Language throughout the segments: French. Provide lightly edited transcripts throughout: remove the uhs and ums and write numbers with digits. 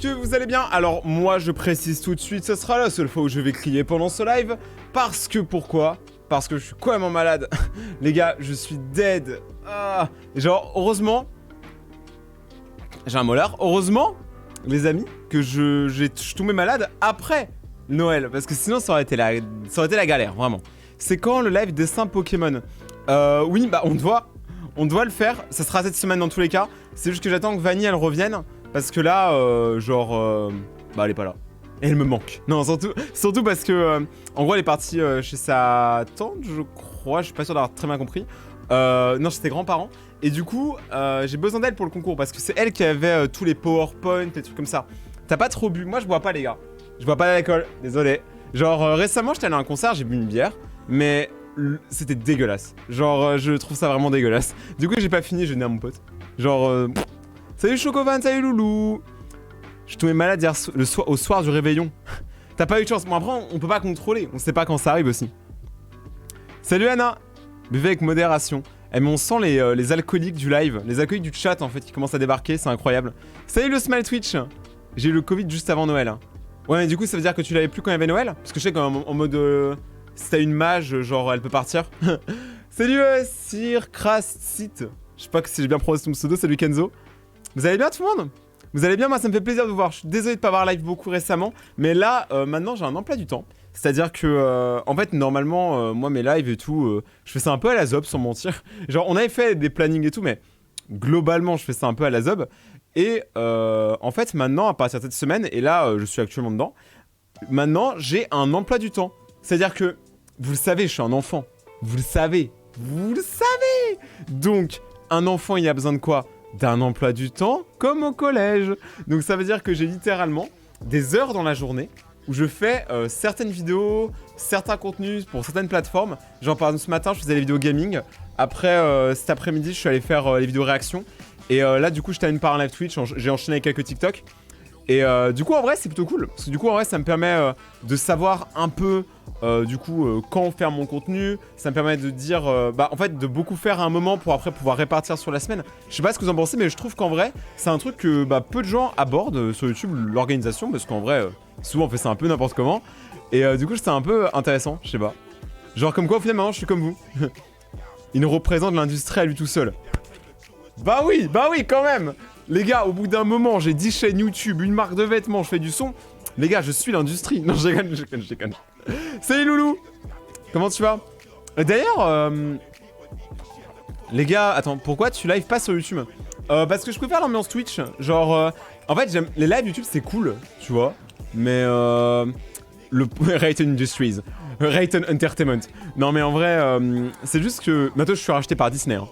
que vous allez bien? Alors moi je précise tout de suite, ce sera la seule fois où je vais crier pendant ce live. Parce que pourquoi? Parce que je suis complètement malade. Les gars, je suis dead. Ah. Genre heureusement, j'ai un molar. Heureusement, les amis, que je suis tombé malade après Noël. Parce que sinon ça aurait été la galère, vraiment. C'est quand le live dessin Pokémon? Oui, bah on doit le faire. Ça sera cette semaine dans tous les cas. C'est juste que j'attends que Vanille elle revienne. Parce que là, bah elle est pas là. Et elle me manque. Non, surtout parce que, en gros, elle est partie chez sa tante, je crois. Je suis pas sûr d'avoir très bien compris. Non, chez ses grands-parents. Et du coup, j'ai besoin d'elle pour le concours. Parce que c'est elle qui avait tous les PowerPoint, des trucs comme ça. T'as pas trop bu? Moi, je bois pas, les gars. Je bois pas à l'alcool. Désolé. Genre, récemment, j'étais allé à un concert, j'ai bu une bière. Mais c'était dégueulasse. Genre, je trouve ça vraiment dégueulasse. Du coup, j'ai pas fini, j'ai donné à mon pote. Genre, salut Chocovan, salut Loulou. Je suis tombé malade hier au soir du réveillon. T'as pas eu de chance. Bon, après, on peut pas contrôler. On sait pas quand ça arrive aussi. Salut Anna. Buvez avec modération. Eh, mais on sent les alcooliques du live. Les alcooliques du chat, en fait, qui commencent à débarquer. C'est incroyable. Salut le Smile Twitch. J'ai eu le Covid juste avant Noël. Ouais, mais du coup, ça veut dire que tu l'avais plus quand il y avait Noël? Parce que je sais qu'en mode... si t'as une mage, genre, elle peut partir. Salut Sir Krastit. Je sais pas si j'ai bien prononcé ton pseudo. Salut Kenzo. Vous allez bien tout le monde? Vous allez bien? Moi ça me fait plaisir de vous voir. Je suis désolé de pas avoir live beaucoup récemment. Mais là, maintenant j'ai un emploi du temps. C'est-à-dire que, en fait, normalement, moi mes lives et tout, je fais ça un peu à la zob sans mentir. Genre on avait fait des plannings et tout, mais globalement je fais ça un peu à la zob. Et en fait maintenant, à partir de cette semaine, et là je suis actuellement dedans, maintenant j'ai un emploi du temps. C'est-à-dire que, vous le savez, je suis un enfant. Vous le savez. Vous le savez. Donc, un enfant il a besoin de quoi? D'un emploi du temps comme au collège. Donc ça veut dire que j'ai littéralement des heures dans la journée où je fais certaines vidéos, certains contenus pour certaines plateformes. Genre par exemple ce matin je faisais les vidéos gaming. Après cet après-midi je suis allé faire les vidéos réactions. Et là du coup je termine par un live Twitch, j'ai enchaîné avec quelques TikTok. Et du coup en vrai c'est plutôt cool. Parce que du coup en vrai ça me permet de savoir un peu quand faire mon contenu. Ça me permet de dire, en fait de beaucoup faire à un moment pour après pouvoir répartir sur la semaine. Je sais pas ce que vous en pensez mais je trouve qu'en vrai c'est un truc que peu de gens abordent sur YouTube, l'organisation. Parce qu'en vrai souvent on fait ça un peu n'importe comment. Et du coup c'est un peu intéressant, je sais pas. Genre comme quoi au final maintenant je suis comme vous. Il représente l'industrie à lui tout seul. Bah oui quand même. Les gars, au bout d'un moment, j'ai 10 chaînes YouTube, une marque de vêtements, je fais du son. Les gars, je suis l'industrie. Non, je déconne. Salut Loulou. Comment tu vas? D'ailleurs, les gars, attends, pourquoi tu live pas sur YouTube? Parce que je préfère l'ambiance Twitch. Genre, en fait, j'aime les lives YouTube, c'est cool, tu vois. Mais le Rayton Industries, Rayton Entertainment. Non, mais en vrai, c'est juste que maintenant je suis racheté par Disney. Hein.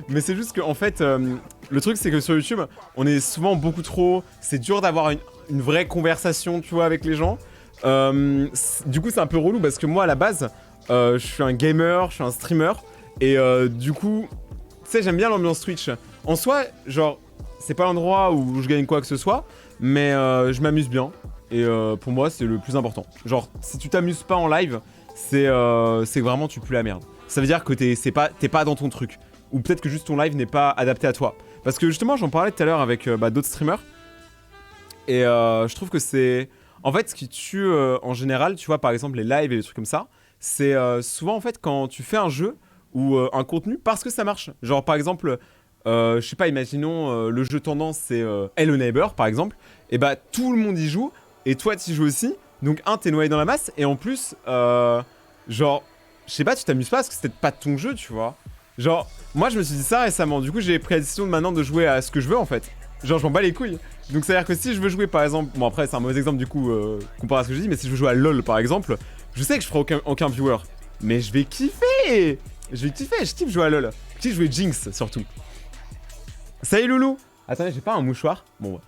Mais c'est juste que en fait, le truc c'est que sur YouTube, on est souvent beaucoup trop. C'est dur d'avoir une vraie conversation, tu vois, avec les gens. Du coup, c'est un peu relou parce que moi, à la base, je suis un gamer, je suis un streamer, et du coup, tu sais, j'aime bien l'ambiance Twitch. En soi, genre, c'est pas l'endroit où je gagne quoi que ce soit, mais je m'amuse bien. Et pour moi, c'est le plus important. Genre, si tu t'amuses pas en live, c'est que vraiment tu pues la merde. Ça veut dire que t'es pas dans ton truc. Ou peut-être que juste ton live n'est pas adapté à toi. Parce que justement, j'en parlais tout à l'heure avec d'autres streamers. Et je trouve que c'est... En fait, ce qui tue en général, tu vois, par exemple, les lives et les trucs comme ça, c'est souvent, en fait, quand tu fais un jeu ou un contenu parce que ça marche. Genre, par exemple... je sais pas, imaginons le jeu tendance c'est Hello Neighbor par exemple, et bah tout le monde y joue et toi t'y joues aussi, donc t'es noyé dans la masse et en plus genre je sais pas, tu t'amuses pas parce que c'était pas ton jeu, tu vois. Genre moi je me suis dit ça récemment, du coup j'ai pris la décision de maintenant de jouer à ce que je veux en fait. Genre je m'en bats les couilles. Donc c'est à dire que si je veux jouer par exemple, bon après c'est un mauvais exemple du coup comparé à ce que je dis, mais si je veux jouer à LOL par exemple, je sais que je ferai aucun viewer, mais je vais kiffer, je kiffe jouer à LOL, je kiffe jouer Jinx surtout. Salut Loulou. Attendez, j'ai pas un mouchoir? Bon ouais.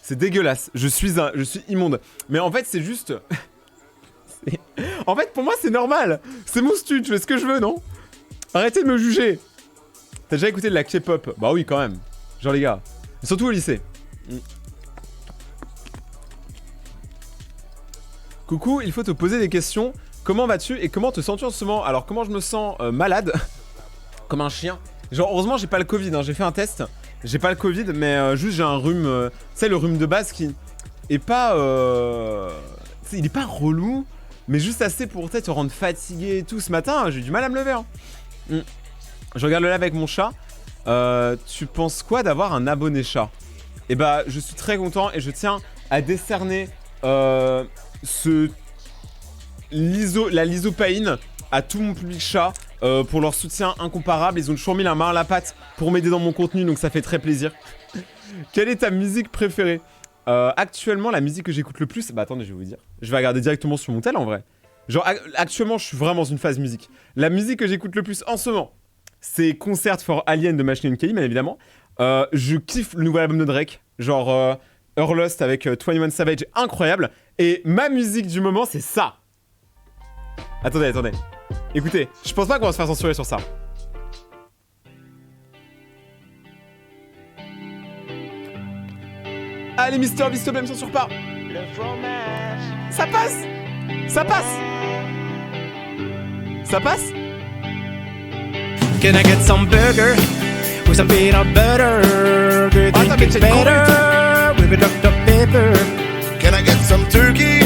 C'est dégueulasse, je suis immonde. Mais en fait c'est juste... En fait pour moi c'est normal. C'est mon stu, je fais ce que je veux, non? Arrêtez de me juger. T'as déjà écouté de la K-pop? Bah oui quand même. Genre les gars. Surtout au lycée. Coucou, il faut te poser des questions. Comment vas-tu et comment te sens-tu en ce moment? Alors comment je me sens malade? Comme un chien. Genre heureusement j'ai pas le Covid, hein. J'ai fait un test J'ai pas le Covid, mais juste j'ai un rhume, tu sais, le rhume de base qui est pas, il est pas relou, mais juste assez pour te rendre fatigué et tout. Ce matin, j'ai eu du mal à me lever. Hein. Je regarde le live avec mon chat. Tu penses quoi d'avoir un abonné chat? Et bah, je suis très content et je tiens à décerner la lysopaïne à tout mon public chat pour leur soutien incomparable. Ils ont toujours mis la main à la pâte pour m'aider dans mon contenu, donc ça fait très plaisir. Quelle est ta musique préférée? Actuellement, la musique que j'écoute le plus... Bah attendez, je vais vous dire. Je vais regarder directement sur mon tel en vrai. Genre, actuellement, je suis vraiment dans une phase musique. La musique que j'écoute le plus en ce moment, c'est Concert for Alien de Machine Gun Kelly, bien évidemment. Je kiffe le nouvel album de Drake. Genre, Lost avec 21 Savage, incroyable. Et ma musique du moment, c'est ça. Attendez. Écoutez, je pense pas qu'on va se faire censurer sur ça. Allez, Mister Beast, ne me censure pas. Ça passe. Ça passe. Can I get some burger with some peanut butter? Do you think it's better with a Dr. Pepper? Can I get some turkey?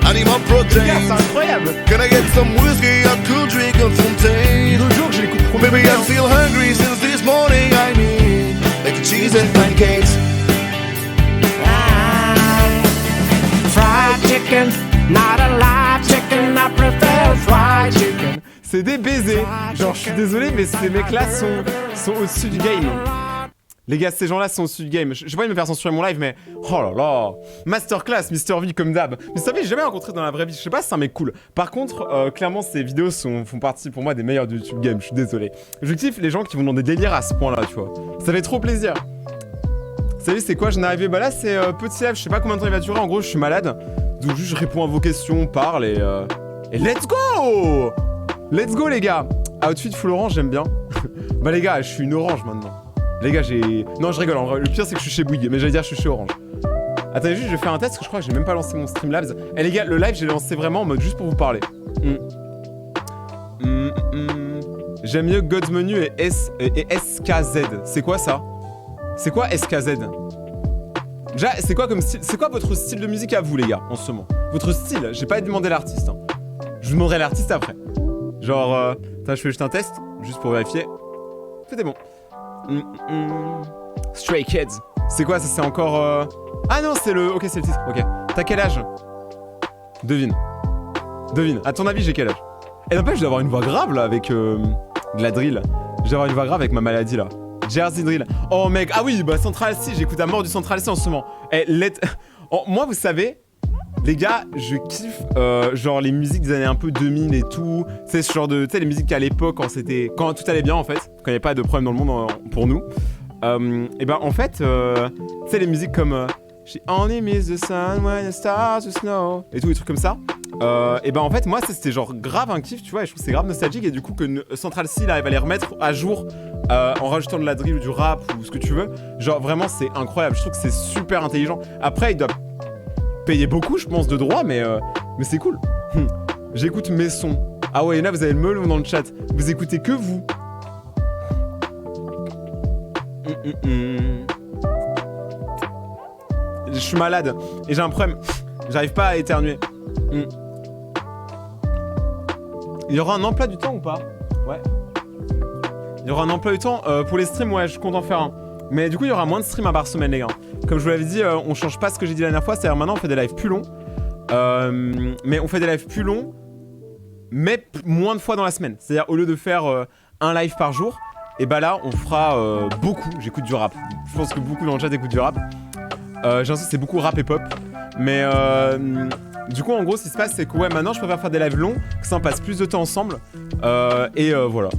I need more protein. C'est incroyable. Can I get some whiskey? I could drink a fontaine. L'autre jour, je l'écoute trop. Baby, I'm still hungry since this morning. I need like cheese and pancakes. Fried chicken, not a live chicken. I prefer fried chicken. C'est des baisers. Genre, je suis désolé, mais ces mecs-là sont au-dessus du game. Les gars, ces gens-là sont au-dessus du game. J'ai pas envie de me faire censurer mon live, mais oh là là. Masterclass, Mister V comme d'hab. Mister V, j'ai jamais rencontré dans la vraie vie. Je sais pas si c'est un mec cool. Par contre, clairement, ces vidéos font partie pour moi des meilleures de YouTube Game. Je suis désolé. Je kiffe les gens qui vont dans des délires à ce point-là, tu vois. Ça fait trop plaisir. Salut, c'est quoi? Je n'ai arrivé. Bah là, c'est petit live. Je sais pas combien de temps il va durer. En gros, je suis malade. Donc, juste, je réponds à vos questions, on parle et let's go! Let's go, les gars! Outfit full orange, j'aime bien. Bah, les gars, je suis une orange maintenant. Les gars, j'ai... Non, je rigole, en vrai. Le pire, c'est que je suis chez Bouygues, mais j'allais dire, je suis chez Orange. Attendez, juste, je vais faire un test, parce que je crois que j'ai même pas lancé mon Streamlabs. Eh, les gars, le live, j'ai lancé vraiment en mode juste pour vous parler. J'aime mieux God's Menu et SKZ. C'est quoi ça? C'est quoi SKZ? Déjà, c'est quoi comme style? C'est quoi votre style de musique à vous, les gars, en ce moment? Votre style? J'ai pas demandé l'artiste. Hein. Je vous demanderai l'artiste après. Genre, attends, je fais juste un test, juste pour vérifier. C'était bon. Stray Kids. C'est quoi ça? C'est encore... Ah non, c'est le... Ok, c'est le titre. Ok. T'as quel âge? Devine. À ton avis, j'ai quel âge? Et n'empêche, je dois avoir une voix grave, là, avec de la drill. Je dois avoir une voix grave avec ma maladie, là. Jersey Drill. Oh, mec. Ah oui, bah, Central C. J'écoute à mort du Central C en ce moment. Eh, moi, vous savez... Les gars, je kiffe genre les musiques des années un peu 2000 et tout. C'est ce genre de... Tu sais, les musiques à l'époque quand tout allait bien en fait. Quand il n'y avait pas de problème dans le monde pour nous. Et ben en fait, tu sais les musiques comme... She only miss the sun when it starts to snow. Et tout, des trucs comme ça. Et ben en fait, moi c'était genre grave un kiff, tu vois. Et je trouve que c'est grave nostalgique. Et du coup que Central C, là, il va les remettre à jour en rajoutant de la drill ou du rap ou ce que tu veux. Genre vraiment, c'est incroyable. Je trouve que c'est super intelligent. Après, il doit... payer beaucoup, je pense, de droits, mais c'est cool. J'écoute mes sons. Ah ouais, et là, vous avez le melon dans le chat. Vous écoutez que vous. Je suis malade et j'ai un problème. J'arrive pas à éternuer. Il y aura un emploi du temps ou pas? Ouais. Il y aura un emploi du temps pour les streams, ouais, je compte en faire un. Mais du coup, il y aura moins de streams par semaine, les gars. Comme je vous l'avais dit, on change pas ce que j'ai dit la dernière fois. C'est-à-dire maintenant, on fait des lives plus longs. Mais on fait des lives plus longs, mais moins de fois dans la semaine. C'est-à-dire, au lieu de faire un live par jour, et bah là, on fera beaucoup. J'écoute du rap. Je pense que beaucoup dans le chat écoutent du rap. J'ai l'impression que c'est beaucoup rap et pop. Mais du coup, en gros, ce qui se passe, c'est que ouais, maintenant, je préfère faire des lives longs, que ça en passe plus de temps ensemble. Voilà.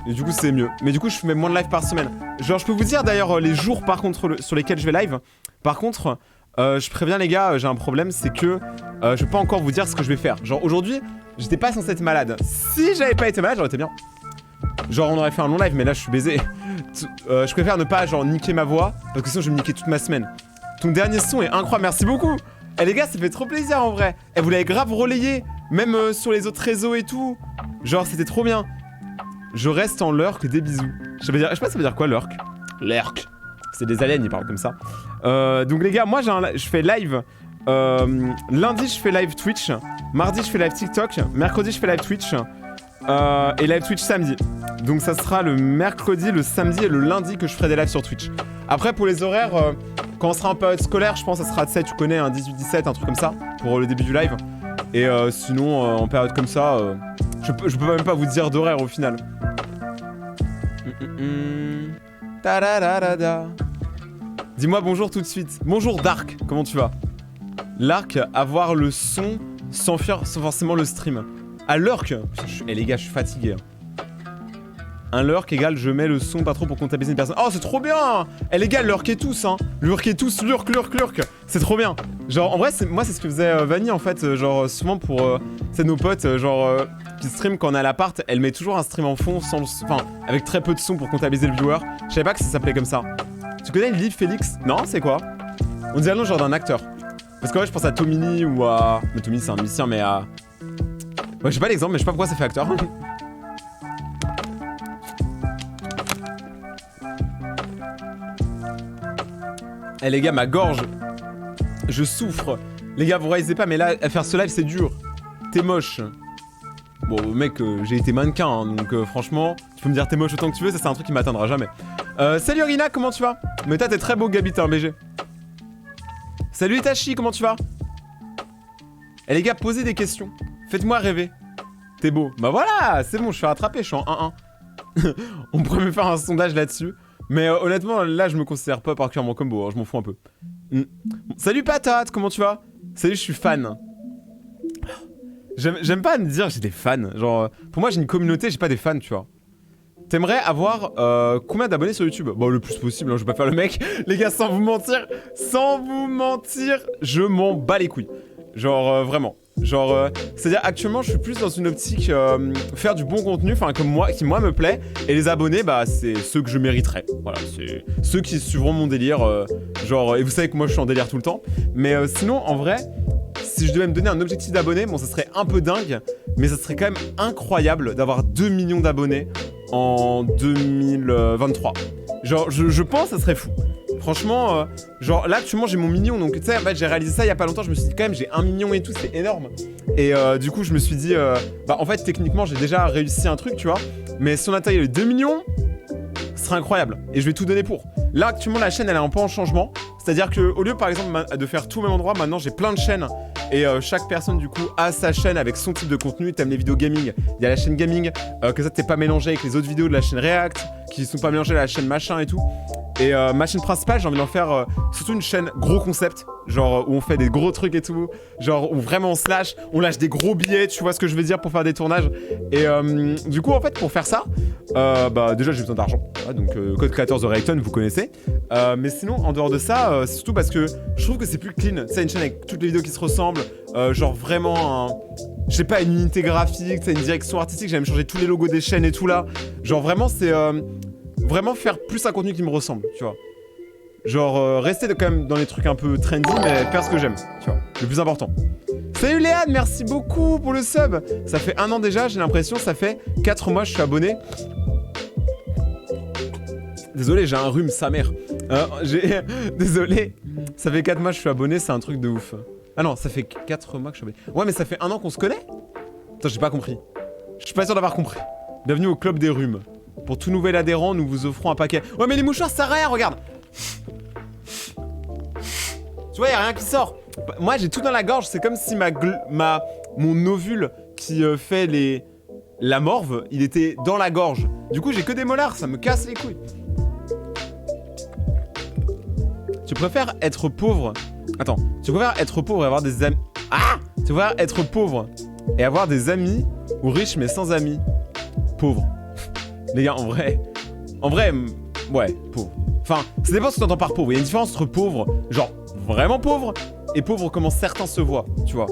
Et du coup, c'est mieux. Mais du coup, je fais moins de live par semaine. Genre, je peux vous dire d'ailleurs les jours par contre sur lesquels je vais live. Par contre, je préviens les gars, j'ai un problème, c'est que je peux pas encore vous dire ce que je vais faire. Genre, aujourd'hui, j'étais pas censé être malade. Si j'avais pas été malade, j'aurais été bien. Genre, on aurait fait un long live, mais là, je suis baisé. Je préfère ne pas, genre, niquer ma voix, parce que sinon, je vais me niquer toute ma semaine. Ton dernier son est incroyable, merci beaucoup. Eh les gars, ça fait trop plaisir en vrai. Eh, vous l'avez grave relayé, même sur les autres réseaux et tout. Genre, c'était trop bien. Je reste en lurk, des bisous. Je sais pas, ça veut dire quoi, lurk? Lurk. C'est des aliens, ils parlent comme ça. Donc les gars, moi je fais live. Lundi, je fais live Twitch. Mardi, je fais live TikTok. Mercredi, je fais live Twitch. Et live Twitch samedi. Donc ça sera le mercredi, le samedi et le lundi que je ferai des lives sur Twitch. Après, pour les horaires, quand on sera en période scolaire, je pense que ça sera, tu sais, tu connais, un 18-17, un truc comme ça, pour le début du live. Et sinon, en période comme ça, je peux même pas vous dire d'horaire au final. Dis-moi bonjour tout de suite. Bonjour Dark, comment tu vas? Lark, avoir le son sans forcément le stream. À lurk, eh les gars, je suis fatigué. Un lurk égale je mets le son pas trop pour comptabiliser une personne. Oh, c'est trop bien. Eh les gars, lurkez tous, hein. Lurkez tous, lurk. C'est trop bien. Genre, en vrai, moi, c'est ce que faisait Vanny, en fait. Genre, souvent pour c'est nos potes, qui stream quand on est à l'appart, elle met toujours un stream en fond, avec très peu de son pour comptabiliser le viewer. Je savais pas que ça s'appelait comme ça. Tu connais Liv Félix? Non, c'est quoi? On dirait le nom genre d'un acteur. Parce que ouais, je pense à Tomini ou à... Mais Tomini, c'est un musicien, mais à... Ouais, j'ai pas l'exemple, mais je sais pas pourquoi ça fait acteur. Eh les gars, ma gorge, je souffre. Les gars, vous réalisez pas, mais là, à faire ce live, c'est dur. T'es moche. Bon, mec, j'ai été mannequin, hein, donc franchement, tu peux me dire t'es moche autant que tu veux, ça c'est un truc qui m'atteindra jamais. Salut Rina, comment tu vas? Mais toi, t'es très beau, Gabi, t'es un BG. Salut Itachi, comment tu vas? Eh les gars, posez des questions. Faites-moi rêver. T'es beau. Bah voilà, c'est bon, je suis rattrapé, je suis en 1-1. On pourrait me faire un sondage là-dessus. Mais honnêtement, là, je me considère pas particulièrement comme beau, hein, je m'en fous un peu. Salut Patate, comment tu vas? Salut, je suis fan. J'aime pas me dire j'ai des fans. Genre, pour moi, j'ai une communauté, j'ai pas des fans, tu vois. T'aimerais avoir combien d'abonnés sur YouTube? Bon, le plus possible, hein, je vais pas faire le mec. Les gars, sans vous mentir, je m'en bats les couilles. Genre, vraiment. Genre, c'est-à-dire actuellement je suis plus dans une optique faire du bon contenu, enfin qui moi me plaît, et les abonnés bah c'est ceux que je mériterais. Voilà, c'est ceux qui suivront mon délire, genre, et vous savez que moi je suis en délire tout le temps, mais sinon en vrai, si je devais me donner un objectif d'abonnés, bon ça serait un peu dingue, mais ça serait quand même incroyable d'avoir 2 millions d'abonnés en 2023. Genre, je pense que ça serait fou. Franchement, genre là actuellement j'ai mon million, donc tu sais en fait j'ai réalisé ça il y a pas longtemps, je me suis dit quand même j'ai 1 million et tout, c'est énorme. Et du coup je me suis dit, bah en fait techniquement j'ai déjà réussi un truc tu vois, mais si on atteignait les 2 millions, ce serait incroyable, et je vais tout donner pour. Là actuellement la chaîne elle est un peu en changement, c'est-à-dire que au lieu par exemple de faire tout au même endroit, maintenant j'ai plein de chaînes, et chaque personne du coup a sa chaîne avec son type de contenu. T'aimes les vidéos gaming, il y a la chaîne gaming, que ça t'es pas mélangé avec les autres vidéos de la chaîne React, qui sont pas mélangées à la chaîne machin et tout. Et ma chaîne principale, j'ai envie d'en faire surtout une chaîne gros concept, genre où on fait des gros trucs et tout, genre où vraiment on se lâche, on lâche des gros billets, tu vois ce que je veux dire, pour faire des tournages. Et du coup en fait pour faire ça, bah déjà j'ai besoin d'argent, voilà, donc code créateur The Rayton, vous connaissez. Mais sinon en dehors de ça, c'est surtout parce que je trouve que c'est plus clean, c'est une chaîne avec toutes les vidéos qui se ressemblent, genre vraiment je sais pas, une unité graphique, une direction artistique, j'ai même changé tous les logos des chaînes et tout là, genre vraiment c'est... vraiment faire plus un contenu qui me ressemble, tu vois. Genre rester quand même dans les trucs un peu trendy, mais faire ce que j'aime, tu vois. Le plus important. Salut Léane, merci beaucoup pour le sub. Ça fait 1 an déjà, j'ai l'impression, ça fait 4 mois je suis abonné. Désolé, j'ai un rhume, sa mère. Désolé, ça fait 4 mois je suis abonné, c'est un truc de ouf. Ah non, ça fait 4 mois que je suis abonné. Ouais, mais ça fait 1 an qu'on se connaît? Attends, j'ai pas compris. Je suis pas sûr d'avoir compris. Bienvenue au club des rhumes. Pour tout nouvel adhérent, nous vous offrons un paquet. Ouais, mais les mouchoirs, ça sert à rien, regarde. Tu vois, y a rien qui sort. Moi, j'ai tout dans la gorge. C'est comme si mon ovule qui fait la morve, il était dans la gorge. Du coup, j'ai que des molars. Ça me casse les couilles. Tu préfères être pauvre... Attends. Tu préfères être pauvre et avoir des amis... Ah! Tu préfères être pauvre et avoir des amis ou riche mais sans amis? Pauvre. Les gars, en vrai, ouais, pauvre. Enfin, ça dépend ce que t'entends par pauvre. Il y a une différence entre pauvre, genre vraiment pauvre, et pauvre comment certains se voient, tu vois.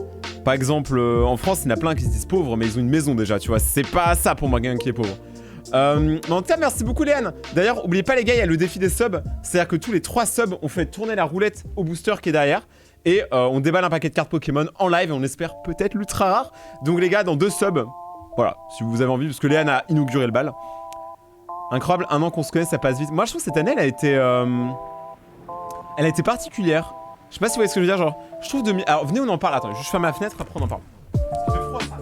Par exemple, en France, il y en a plein qui se disent pauvres, mais ils ont une maison déjà, tu vois. C'est pas ça pour moi, quelqu'un qui est pauvre. Mais en tout cas, merci beaucoup, Léane. D'ailleurs, oubliez pas, les gars, il y a le défi des subs. C'est-à-dire que tous les 3 subs, on fait tourner la roulette au booster qui est derrière. Et on déballe un paquet de cartes Pokémon en live, et on espère peut-être l'ultra rare. Donc, les gars, dans 2 subs, voilà, si vous avez envie, parce que Léane a inauguré le bal. Incroyable, 1 an qu'on se connaît, ça passe vite. Moi, je trouve que cette année, elle a été particulière. Je sais pas si vous voyez ce que je veux dire, genre, je trouve Alors, venez, on en parle. Attends, je ferme ma fenêtre, après on en parle. Il fait froid, ça.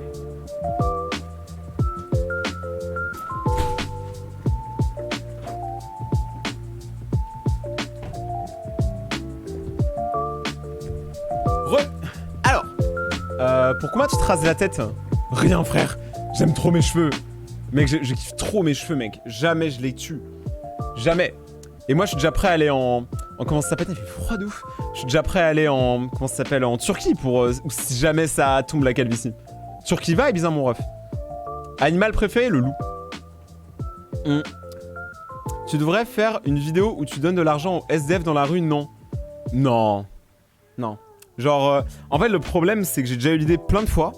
Alors, pour combien tu te rases la tête? Rien, frère. J'aime trop mes cheveux. Mec, je kiffe trop mes cheveux, mec. Jamais je les tue. Jamais. Et moi, je suis déjà prêt à aller en comment ça s'appelle? Il fait froid de ouf. Je suis déjà prêt à aller en... Comment ça s'appelle? En Turquie pour... si jamais ça tombe la calvitie. Turquie va et bien mon ref. Animal préféré, le loup. Tu devrais faire une vidéo où tu donnes de l'argent aux SDF dans la rue, non. Non. Non. Genre, en fait, le problème, c'est que j'ai déjà eu l'idée plein de fois.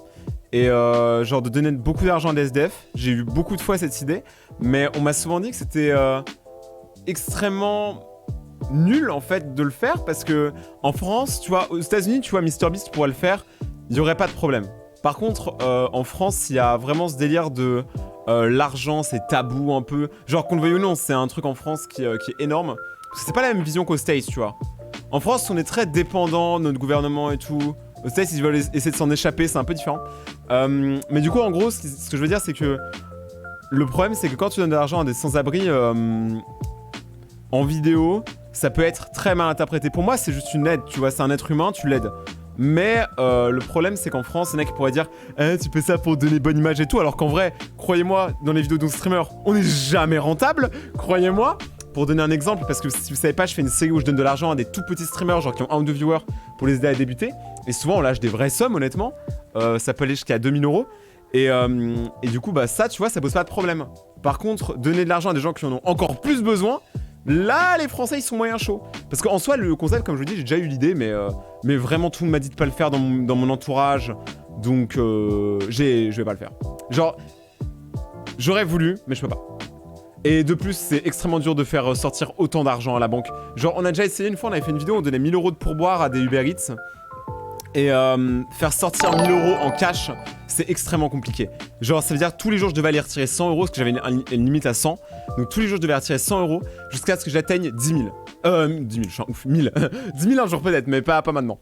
Et genre de donner beaucoup d'argent à des SDF. J'ai eu beaucoup de fois cette idée. Mais on m'a souvent dit que c'était extrêmement nul, en fait, de le faire. Parce que en France, tu vois, aux États-Unis, tu vois, MrBeast pourrait le faire. Il n'y aurait pas de problème. Par contre, en France, il y a vraiment ce délire de... l'argent, c'est tabou un peu. Genre, qu'on le veuille ou non, c'est un truc en France qui est énorme. Parce que c'est pas la même vision qu'aux States, tu vois. En France, on est très dépendant de notre gouvernement et tout. Aux States, ils veulent essayer de s'en échapper, c'est un peu différent. Mais du coup, en gros, ce que je veux dire, c'est que le problème, c'est que quand tu donnes de l'argent à des sans-abri en vidéo, ça peut être très mal interprété. Pour moi, c'est juste une aide, tu vois, c'est un être humain, tu l'aides. Mais le problème, c'est qu'en France, il y en a qui pourraient dire tu fais ça pour donner bonne image et tout, alors qu'en vrai, croyez-moi, dans les vidéos de streamers, on n'est jamais rentable, croyez-moi. Pour donner un exemple, parce que si vous savez pas, je fais une série où je donne de l'argent à des tout petits streamers, genre qui ont 1 ou 2 viewers, pour les aider à débuter. Et souvent, on lâche des vraies sommes, honnêtement. Ça peut aller jusqu'à 2000 €. Et du coup, bah ça, tu vois, ça pose pas de problème. Par contre, donner de l'argent à des gens qui en ont encore plus besoin, là, les Français, ils sont moyen chauds. Parce qu'en soi, le concept, comme je vous dis, j'ai déjà eu l'idée, mais vraiment, tout le monde m'a dit de pas le faire dans mon entourage. Donc, je vais pas le faire. Genre, j'aurais voulu, mais je peux pas. Et de plus, c'est extrêmement dur de faire sortir autant d'argent à la banque. Genre, on a déjà essayé une fois, on avait fait une vidéo, on donnait 1000 € de pourboire à des Uber Eats. Et faire sortir 1000 € en cash, c'est extrêmement compliqué. Genre, ça veut dire tous les jours, je devais aller retirer 100 €, parce que j'avais une limite à 100. Donc, tous les jours, je devais retirer 100 € jusqu'à ce que j'atteigne 10 000. 10 000, je suis un ouf. 1000. 10 000 un jour peut-être, mais pas maintenant.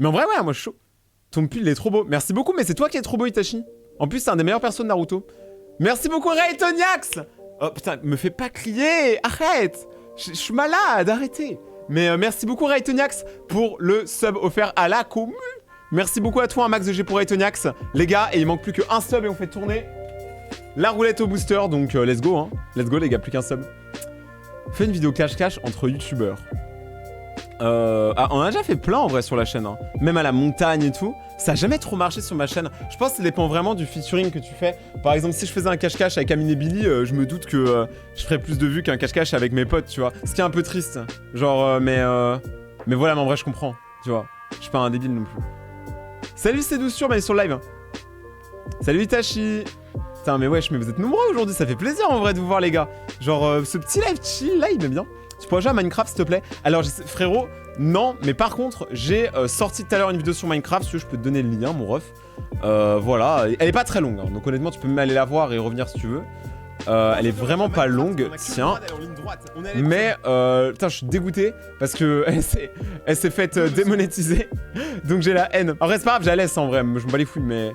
Mais en vrai, ouais, moi, je suis chaud. Ton pull, il est trop beau. Merci beaucoup, mais c'est toi qui es trop beau, Itachi. En plus, c'est un des meilleurs persos de Naruto. Merci beaucoup, Raytoniax. Oh putain, me fais pas crier. Arrête. Je suis malade, arrêtez. Mais merci beaucoup Raytoniax pour le sub offert à la commu. Merci beaucoup à toi, un max de G pour Raytoniax. Les gars, et il manque plus qu'un sub et on fait tourner la roulette au booster. Donc let's go, hein. Let's go les gars, plus qu'un sub. Fais une vidéo cache-cache entre youtubeurs. On a déjà fait plein en vrai sur la chaîne, hein. Même à la montagne et tout. Ça a jamais trop marché sur ma chaîne. Je pense que ça dépend vraiment du featuring que tu fais. Par exemple, si je faisais un cache-cache avec Amine et Billy, je me doute que je ferais plus de vues qu'un cache-cache avec mes potes, tu vois. Ce qui est un peu triste. Genre, mais voilà, mais en vrai, je comprends, tu vois. Je suis pas un débile non plus. Salut, c'est Douceur, mais sur le live. Salut Itachi. Putain, mais wesh, mais vous êtes nombreux aujourd'hui, ça fait plaisir en vrai de vous voir, les gars. Genre, ce petit live chill là, il m'aime bien. Tu pourrais jouer à Minecraft, s'il te plaît? Alors, frérot, non, mais par contre, j'ai sorti tout à l'heure une vidéo sur Minecraft. Si tu veux, je peux te donner le lien, mon ref. Voilà, elle est pas très longue, hein, donc honnêtement, tu peux même aller la voir et revenir si tu veux. Elle est vraiment pas longue, tiens. Mais, putain, je suis dégoûté parce que elle s'est faite démonétiser. Donc j'ai la haine. En vrai, c'est pas grave, je la laisse en vrai, je me bats les fouilles, mais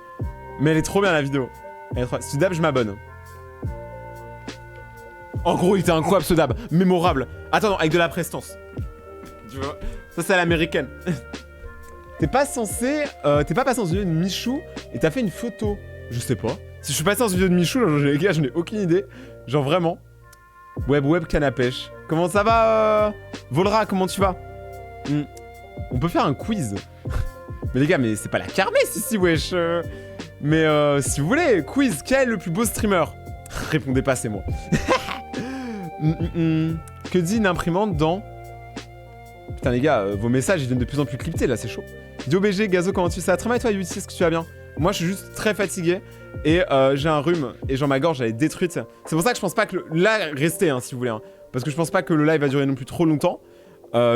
elle est trop bien la vidéo. Si tu dab, je m'abonne. En gros, il était incroyable ce dab, mémorable. Attends, non, avec de la prestance. Tu vois, ça c'est à l'américaine. T'es pas passé dans une vidéo de Michou et t'as fait une photo. Je sais pas. Si je suis passé dans une vidéo de Michou, genre, les gars, je n'ai aucune idée. Genre vraiment. Web canne à pêche. Comment ça va, Volra, comment tu vas? On peut faire un quiz. Mais les gars, mais c'est pas la kermesse ici, wesh. Mais si vous voulez, quiz, quel est le plus beau streamer? Répondez pas, c'est moi. Que dit une imprimante dans... Putain les gars, vos messages ils deviennent de plus en plus cryptés là, c'est chaud. DioBG, Gazo, comment tu vas? Très bien et toi Yuti, est-ce que tu vas bien? Moi je suis juste très fatigué et j'ai un rhume et genre ma gorge elle est détruite. C'est pour ça que je pense pas que là, restez hein, si vous voulez hein. Parce que je pense pas que le live va durer non plus trop longtemps.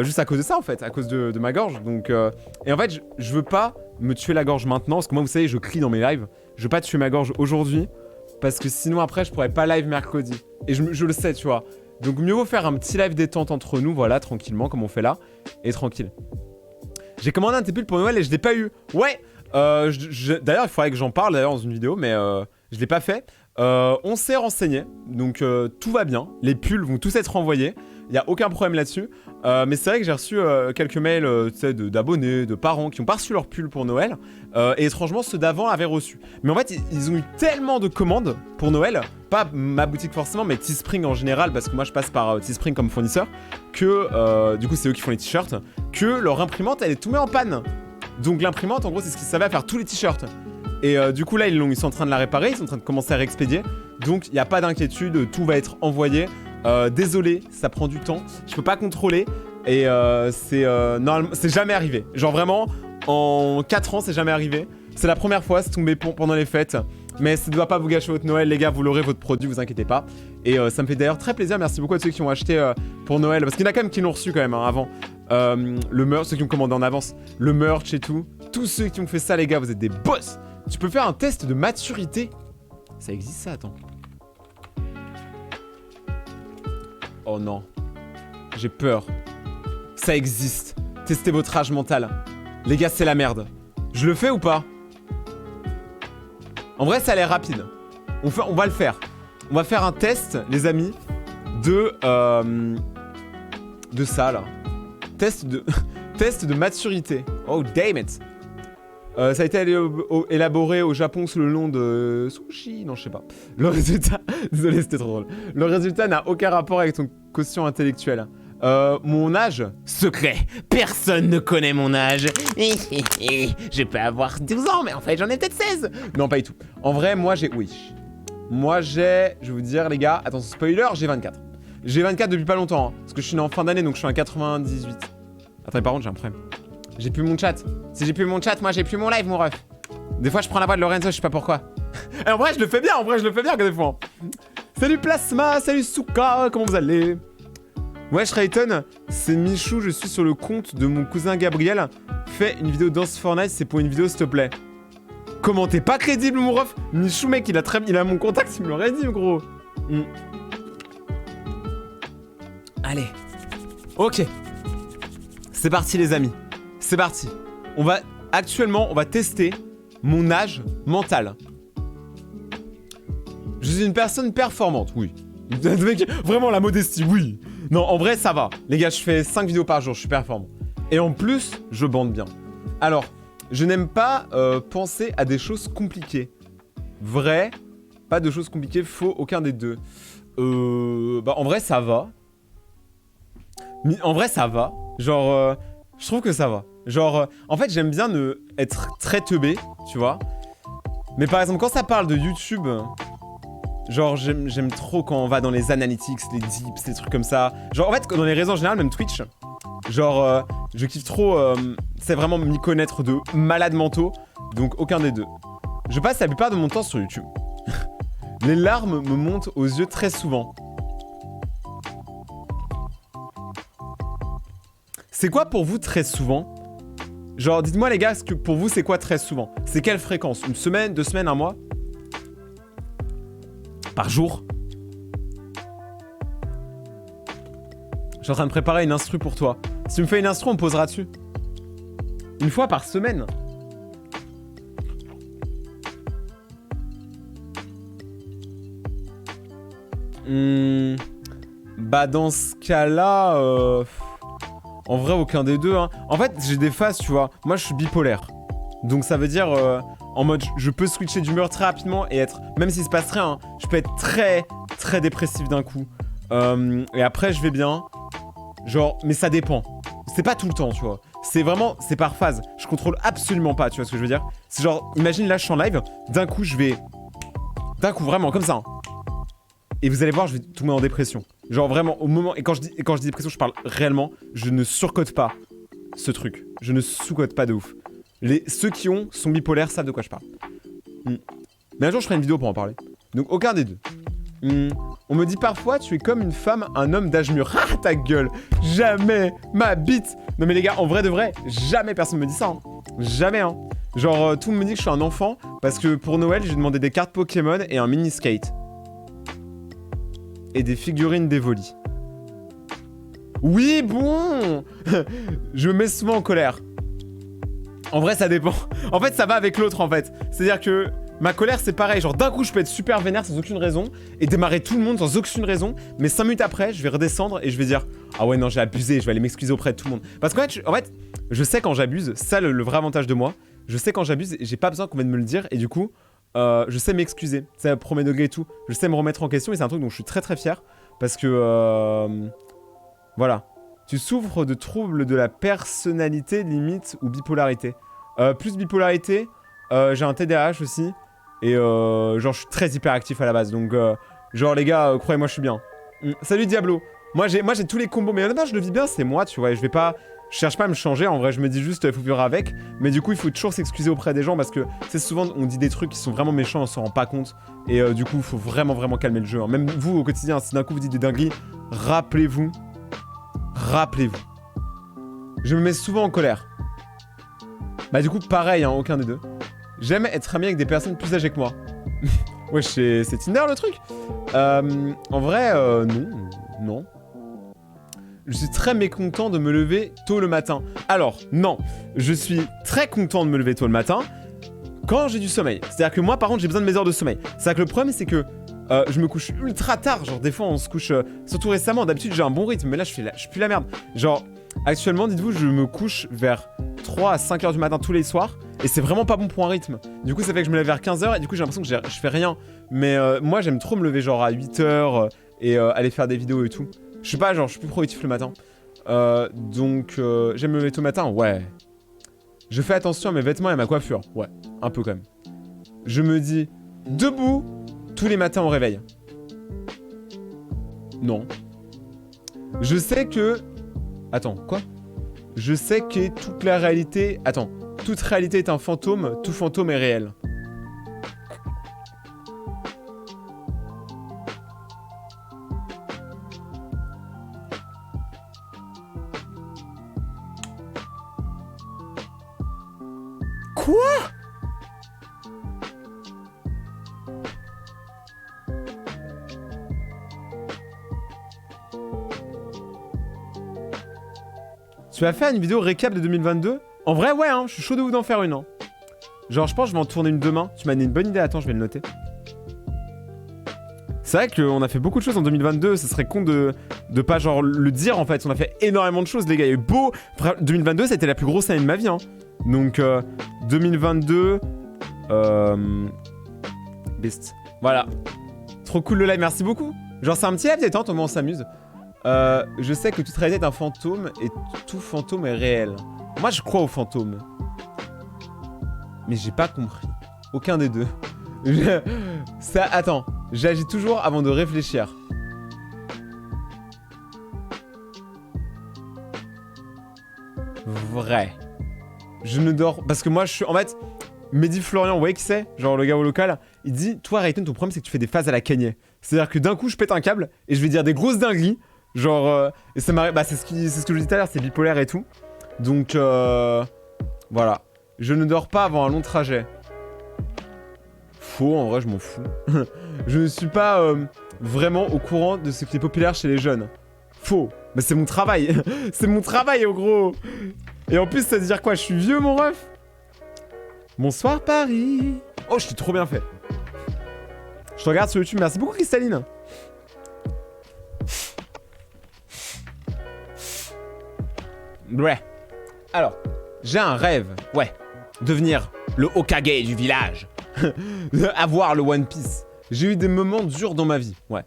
Juste à cause de ça en fait, à cause de ma gorge. Donc et en fait je veux pas me tuer la gorge maintenant parce que moi vous savez je crie dans mes lives. Je veux pas tuer ma gorge aujourd'hui parce que sinon après je pourrais pas live mercredi. Et je le sais, tu vois. Donc mieux vaut faire un petit live détente entre nous, voilà, tranquillement, comme on fait là, et tranquille. J'ai commandé un T-Pull pour Noël et je l'ai pas eu. Ouais. D'ailleurs, il faudrait que j'en parle d'ailleurs dans une vidéo, mais je l'ai pas fait. On s'est renseigné, donc tout va bien. Les pulls vont tous être renvoyés. Il y a aucun problème là-dessus. Mais c'est vrai que j'ai reçu quelques mails d'abonnés, de parents qui ont pas reçu leur pull pour Noël. Et étrangement, ceux d'avant avaient reçu. Mais en fait, ils ont eu tellement de commandes pour Noël, pas ma boutique forcément, mais Teespring en général, parce que moi je passe par Teespring comme fournisseur, que du coup c'est eux qui font les t-shirts, que leur imprimante elle est tombée en panne. Donc l'imprimante, en gros, c'est ce qui servait à faire tous les t-shirts. Et du coup là, ils sont en train de la réparer, ils sont en train de commencer à réexpédier. Donc il n'y a pas d'inquiétude, tout va être envoyé. Désolé, ça prend du temps, je peux pas contrôler. Et normalement, c'est jamais arrivé. Genre vraiment, en 4 ans, c'est jamais arrivé. C'est la première fois, c'est tombé pendant les fêtes. Mais ça ne doit pas vous gâcher votre Noël, les gars, vous l'aurez votre produit, vous inquiétez pas. Et ça me fait d'ailleurs très plaisir, merci beaucoup à ceux qui ont acheté pour Noël. Parce qu'il y en a quand même qui l'ont reçu quand même avant. Le merch, ceux qui ont commandé en avance, le merch et tout. Tous ceux qui ont fait ça, les gars, vous êtes des boss. Tu peux faire un test de maturité. Ça existe ça, attends. Oh non. J'ai peur. Ça existe. Testez votre âge mental. Les gars, c'est la merde. Je le fais ou pas? En vrai, ça a l'air rapide. On va le faire. On va faire un test, les amis, de ça, là. Test de maturité. Oh, damn it. Ça a été élaboré au Japon sous le nom de sushi. Non, je sais pas. Le résultat... Désolé, c'était trop drôle. Le résultat n'a aucun rapport avec ton quotient intellectuel. Mon âge? Secret. Personne ne connaît mon âge. Je peux avoir 12 ans, mais en fait, j'en ai peut-être 16. Non, pas du tout. En vrai, moi, j'ai... Oui. Moi, j'ai... Je vais vous dire, les gars... Attention, spoiler, j'ai 24. J'ai 24 depuis pas longtemps. Hein, parce que je suis né en fin d'année, donc je suis en 98. Attendez, par contre, j'ai un problème. J'ai plus mon chat. Si j'ai plus mon chat, moi, j'ai plus mon live, mon ref. Des fois, je prends la voix de Lorenzo, je sais pas pourquoi. Et en vrai, je le fais bien. En vrai, je le fais bien, des fois. Salut Plasma, salut Souka, comment vous allez? Wesh Rayton, c'est Michou, je suis sur le compte de mon cousin Gabriel. Fais une vidéo Dance Fortnite, c'est pour une vidéo s'il te plaît. Comment t'es pas crédible mon ref? Michou mec, il a mon contact, il me l'aurait dit gros. Allez. Ok. C'est parti les amis. C'est parti. Actuellement, on va tester mon âge mental. Je suis une personne performante, oui. Vraiment la modestie, oui. Non, en vrai, ça va. Les gars, je fais 5 vidéos par jour, je suis performant. Et en plus, je bande bien. Alors, je n'aime pas penser à des choses compliquées. Vrai, pas de choses compliquées, faux, aucun des deux. En vrai, ça va. En vrai, ça va. Genre, je trouve que ça va. Genre, en fait, j'aime bien être très teubé, tu vois. Mais par exemple, quand ça parle de YouTube... Genre j'aime trop quand on va dans les analytics, les dips, les trucs comme ça. Genre en fait dans les réseaux en général, même Twitch. Genre je kiffe trop, c'est vraiment m'y connaître de malades mentaux. Donc aucun des deux. Je passe la plupart de mon temps sur YouTube. Les larmes me montent aux yeux très souvent. C'est quoi pour vous très souvent? Genre dites-moi les gars, que pour vous c'est quoi très souvent? C'est quelle fréquence? Une semaine, 2 semaines, un mois? Par jour? Je suis en train de préparer une instru pour toi. Si tu me fais une instru, on posera dessus. Une fois par semaine. Bah dans ce cas-là... En vrai, aucun des deux. Hein. En fait, j'ai des phases, tu vois. Moi, je suis bipolaire. Donc ça veut dire... En mode, je peux switcher d'humeur très rapidement et être... Même s'il se passe rien, hein, je peux être très, très dépressif d'un coup. Et après, je vais bien. Genre, mais ça dépend. C'est pas tout le temps, tu vois. C'est vraiment... C'est par phase. Je contrôle absolument pas, tu vois ce que je veux dire? C'est genre, imagine là, je suis en live. D'un coup, je vais... D'un coup, vraiment, comme ça. Hein. Et vous allez voir, je vais tomber en dépression. Genre vraiment, au moment... Et quand je dis dépression, je parle réellement. Je ne surcote pas ce truc. Je ne sous-cote pas de ouf. Ceux qui sont bipolaires savent de quoi je parle. Mais un jour, je ferai une vidéo pour en parler. Donc, aucun des deux. On me dit parfois, tu es comme une femme, un homme d'âge mûr. Ah, ta gueule! Jamais! Ma bite! Non, mais les gars, en vrai de vrai, jamais personne me dit ça. Hein. Jamais, hein. Genre, tout le monde me dit que je suis un enfant Parce que pour Noël, j'ai demandé des cartes Pokémon et un mini skate. Et des figurines d'Evoli. Oui, bon. Je me mets souvent en colère. En vrai, ça dépend. En fait, ça va avec l'autre, en fait. C'est-à-dire que ma colère, c'est pareil. Genre, d'un coup, je peux être super vénère sans aucune raison et démarrer tout le monde sans aucune raison. Mais 5 minutes après, je vais redescendre et je vais dire « Ah ouais, non, j'ai abusé. Je vais aller m'excuser auprès de tout le monde. » Parce qu'en fait, je sais quand j'abuse. Ça, le vrai avantage de moi. Je sais quand j'abuse et j'ai pas besoin qu'on vienne me le dire. Et du coup, je sais m'excuser. C'est à premier degré et tout. Je sais me remettre en question et c'est un truc dont je suis très très fier. Parce que... voilà. Tu souffres de troubles de la personnalité, limite, ou bipolarité. Plus bipolarité, j'ai un TDAH aussi. Et genre, je suis très hyperactif à la base. Donc, genre, les gars, croyez-moi, je suis bien. Salut Diablo. Moi, j'ai tous les combos. Mais honnêtement, je le vis bien, c'est moi, tu vois. Je cherche pas à me changer. En vrai, je me dis juste, il faut vivre avec. Mais du coup, il faut toujours s'excuser auprès des gens. Parce que c'est souvent, on dit des trucs qui sont vraiment méchants, on s'en rend pas compte. Et du coup, il faut vraiment, vraiment calmer le jeu. Hein. Même vous, au quotidien, si d'un coup vous dites des dingueries, rappelez-vous. Je me mets souvent en colère. Bah du coup pareil, hein, aucun des deux. J'aime être ami avec des personnes plus âgées que moi. Ouais, c'est Tinder le truc. En vrai, non. Je suis très mécontent de me lever tôt le matin. Alors, non. Je suis très content de me lever tôt le matin quand j'ai du sommeil. C'est-à-dire que moi, par contre, j'ai besoin de mes heures de sommeil. C'est-à-dire que le problème, c'est que je me couche ultra tard. Genre, des fois, on se couche... surtout récemment, d'habitude, j'ai un bon rythme. Mais là, je suis plus la merde. Genre, actuellement, dites-vous, je me couche vers 3 à 5 heures du matin tous les soirs. Et c'est vraiment pas bon pour un rythme. Du coup, ça fait que je me lève vers 15 heures. Et du coup, j'ai l'impression que je fais rien. Mais moi, j'aime trop me lever genre à 8 heures et aller faire des vidéos et tout. Je sais pas, genre, je suis plus productif le matin. Donc, j'aime me lever tôt le matin. Ouais. Je fais attention à mes vêtements et à ma coiffure. Ouais, un peu quand même. Je me dis, debout tous les matins au réveil. Non. Je sais que... Attends, quoi? Je sais que toute la réalité... Attends. Toute réalité est un fantôme, tout fantôme est réel. Quoi? Tu as fait une vidéo récap de 2022? En vrai, ouais, hein, je suis chaud de vous d'en faire une. Hein. Genre, je pense que je vais en tourner une demain. Tu m'as donné une bonne idée, attends, je vais le noter. C'est vrai qu'on a fait beaucoup de choses en 2022, ce serait con de pas genre le dire en fait. On a fait énormément de choses, les gars. Il y a eu beau. 2022, c'était la plus grosse année de ma vie. Hein. Donc, 2022. Beast. Voilà. Trop cool le live, merci beaucoup. Genre, c'est un petit live détente, au moins on s'amuse. Je sais que toute réalité est un fantôme et tout fantôme est réel. Moi, je crois aux fantômes. Mais j'ai pas compris. Aucun des deux. Attends. J'agis toujours avant de réfléchir. Vrai. Je ne dors... Parce que moi, je suis... En fait, Mehdi Florian, vous voyez qui c'est? Genre le gars au local. Il dit, toi, Rayton, ton problème, c'est que tu fais des phases à la Kanye. C'est-à-dire que d'un coup, je pète un câble et je vais dire des grosses dingueries. Genre... et ça m'arrive... Bah, c'est ce que je dis tout à l'heure, c'est bipolaire et tout. Donc, voilà. Je ne dors pas avant un long trajet. Faux, en vrai, je m'en fous. Je ne suis pas vraiment au courant de ce qui est populaire chez les jeunes. Faux. Mais c'est mon travail. C'est mon travail, au gros. Et en plus, ça veut dire quoi? Je suis vieux, mon ref? Bonsoir, Paris. Oh, je t'ai trop bien fait. Je te regarde sur YouTube. Merci beaucoup, Cristalline. Ouais. Alors, j'ai un rêve. Ouais. Devenir le Hokage du village. Avoir le One Piece. J'ai eu des moments durs dans ma vie, ouais.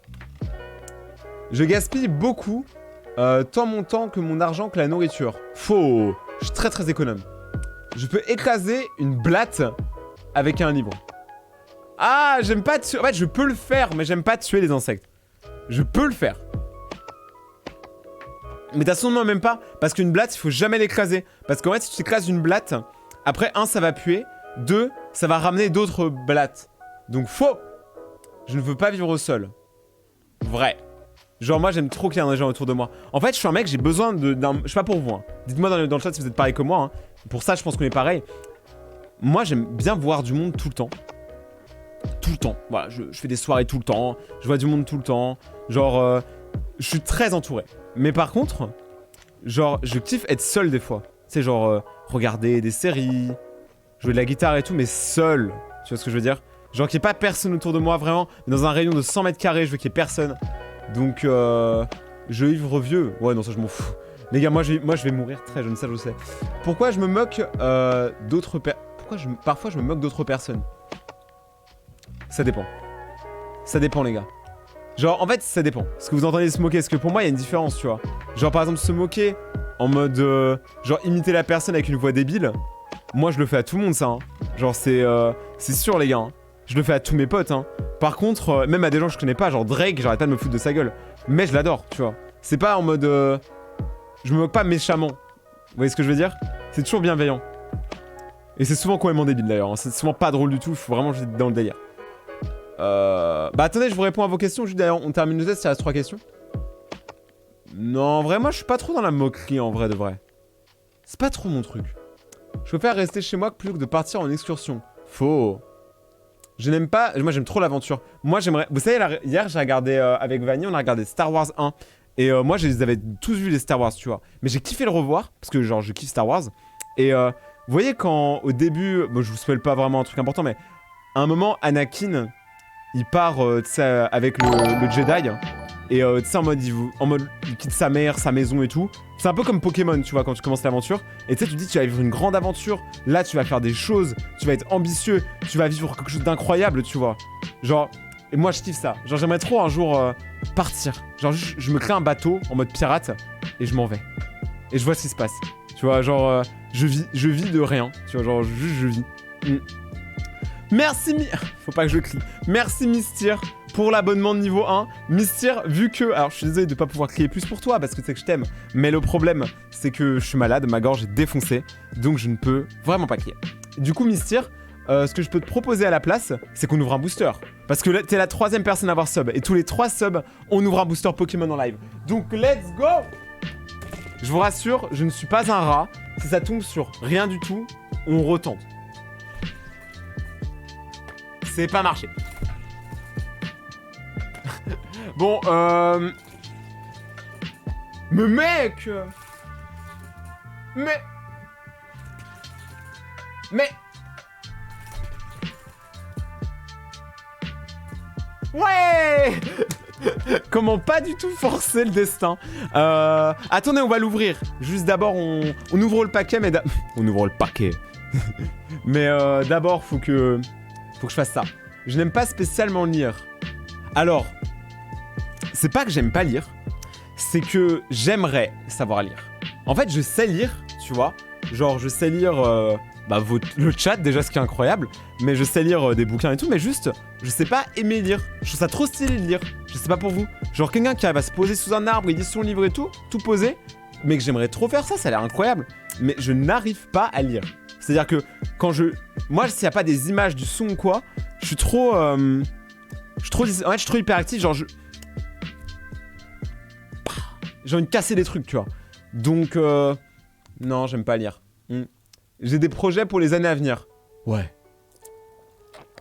Je gaspille beaucoup, tant mon temps que mon argent que la nourriture. Faux. Je suis très très économe. Je peux écraser une blatte avec un livre. Ah, j'aime pas tuer... En fait, je peux le faire, mais j'aime pas tuer les insectes. Je peux le faire. Mais t'as sûrement même pas, parce qu'une blatte, il faut jamais l'écraser. Parce qu'en fait, si tu écrases une blatte, après, 1, ça va puer. 2, ça va ramener d'autres blattes. Donc faux. Je ne veux pas vivre seul. Vrai. Genre moi j'aime trop qu'il y ait des gens autour de moi. En fait je suis un mec, j'ai besoin d'un... Je sais pas pour vous hein. Dites-moi dans le chat si vous êtes pareil que moi hein. Pour ça je pense qu'on est pareil. Moi j'aime bien voir du monde tout le temps. tout le temps. Voilà, je fais des soirées tout le temps, je vois du monde tout le temps. Genre, je suis très entouré. Mais par contre, genre, je kiffe être seul des fois. Tu sais, genre, regarder des séries, jouer de la guitare et tout, mais seul. Tu vois ce que je veux dire? Genre qu'il n'y ait pas personne autour de moi, vraiment. Dans un rayon de 100 mètres carrés, je veux qu'il n'y ait personne. Donc, je ivre vieux. Ouais, non, ça, je m'en fous. Les gars, moi, je vais mourir très jeune, ça, je sais. Pourquoi je me moque d'autres personnes? Parfois, je me moque d'autres personnes. Ça dépend. Ça dépend, les gars. Genre, en fait, ça dépend. Ce que vous entendez se moquer, parce que pour moi, il y a une différence, tu vois. Genre, par exemple, se moquer en mode... genre, imiter la personne avec une voix débile. Moi, je le fais à tout le monde, ça. Hein. Genre, c'est sûr, les gars. Hein. Je le fais à tous mes potes. Hein. Par contre, même à des gens que je connais pas, genre Drake, j'arrête pas de me foutre de sa gueule. Mais je l'adore, tu vois. C'est pas en mode... Je me moque pas méchamment. Vous voyez ce que je veux dire? C'est toujours bienveillant. Et c'est souvent complètement débile, d'ailleurs. Hein. C'est souvent pas drôle du tout. Faut vraiment que j'étais dans le délire. Bah attendez, je vous réponds à vos questions. Juste d'ailleurs, on termine le test, il reste 3 questions. Non, en vrai, moi, je suis pas trop dans la moquerie, en vrai de vrai. C'est pas trop mon truc. Je préfère rester chez moi plutôt que de partir en excursion. Faux. Je n'aime pas... Moi, j'aime trop l'aventure. Moi, j'aimerais... Vous savez, hier, j'ai regardé... avec Vanny, on a regardé Star Wars 1. Et moi, je les avais tous vus, les Star Wars, tu vois. Mais j'ai kiffé le revoir, parce que, genre, je kiffe Star Wars. Et vous voyez, quand, au début... Bon, je vous spoil pas vraiment un truc important, mais... À un moment, Anakin... Il part, tu sais, avec le Jedi. Et tu sais, en mode, il quitte sa mère, sa maison et tout. C'est un peu comme Pokémon, tu vois, quand tu commences l'aventure. Et tu sais, tu te dis, tu vas vivre une grande aventure. Là, tu vas faire des choses. Tu vas être ambitieux. Tu vas vivre quelque chose d'incroyable, tu vois. Genre, et moi, je kiffe ça. Genre, j'aimerais trop un jour partir. Genre, je me crée un bateau en mode pirate. Et je m'en vais. Et je vois ce qui se passe. Tu vois, genre, je vis de rien. Tu vois, genre, juste, je vis. Merci Faut pas que je crie. Merci Mystir pour l'abonnement de niveau 1. Mystir, vu que... Alors, je suis désolé de pas pouvoir crier plus pour toi parce que tu sais que je t'aime. Mais le problème, c'est que je suis malade, ma gorge est défoncée. Donc, je ne peux vraiment pas crier. Du coup, Mystir, ce que je peux te proposer à la place, c'est qu'on ouvre un booster. Parce que là, t'es la 3ème personne à avoir sub. Et tous les 3 subs, on ouvre un booster Pokémon en live. Donc, let's go! Je vous rassure, je ne suis pas un rat. Si ça tombe sur rien du tout, on retente. C'est pas marché. Bon, Mais mec! Mais... Ouais! Comment pas du tout forcer le destin. Attendez, on va l'ouvrir. Juste d'abord, on ouvre le paquet, mais... On ouvre le paquet. Mais d'abord, faut que je fasse ça. Je n'aime pas spécialement lire. Alors, c'est pas que j'aime pas lire, c'est que j'aimerais savoir lire. En fait, je sais lire, tu vois. Genre, je sais lire le chat, déjà, ce qui est incroyable. Mais je sais lire des bouquins et tout, mais juste, je sais pas aimer lire. Je trouve ça trop stylé de lire. Je sais pas pour vous. Genre, quelqu'un qui arrive à se poser sous un arbre, il lit son livre et tout posé. Mais que j'aimerais trop faire ça a l'air incroyable. Mais je n'arrive pas à lire. C'est-à-dire que quand moi, s'il n'y a pas des images, du son ou quoi, je suis trop... En fait, je suis trop hyperactif, genre j'ai envie de casser des trucs, tu vois. Donc, non, j'aime pas lire. J'ai des projets pour les années à venir. Ouais.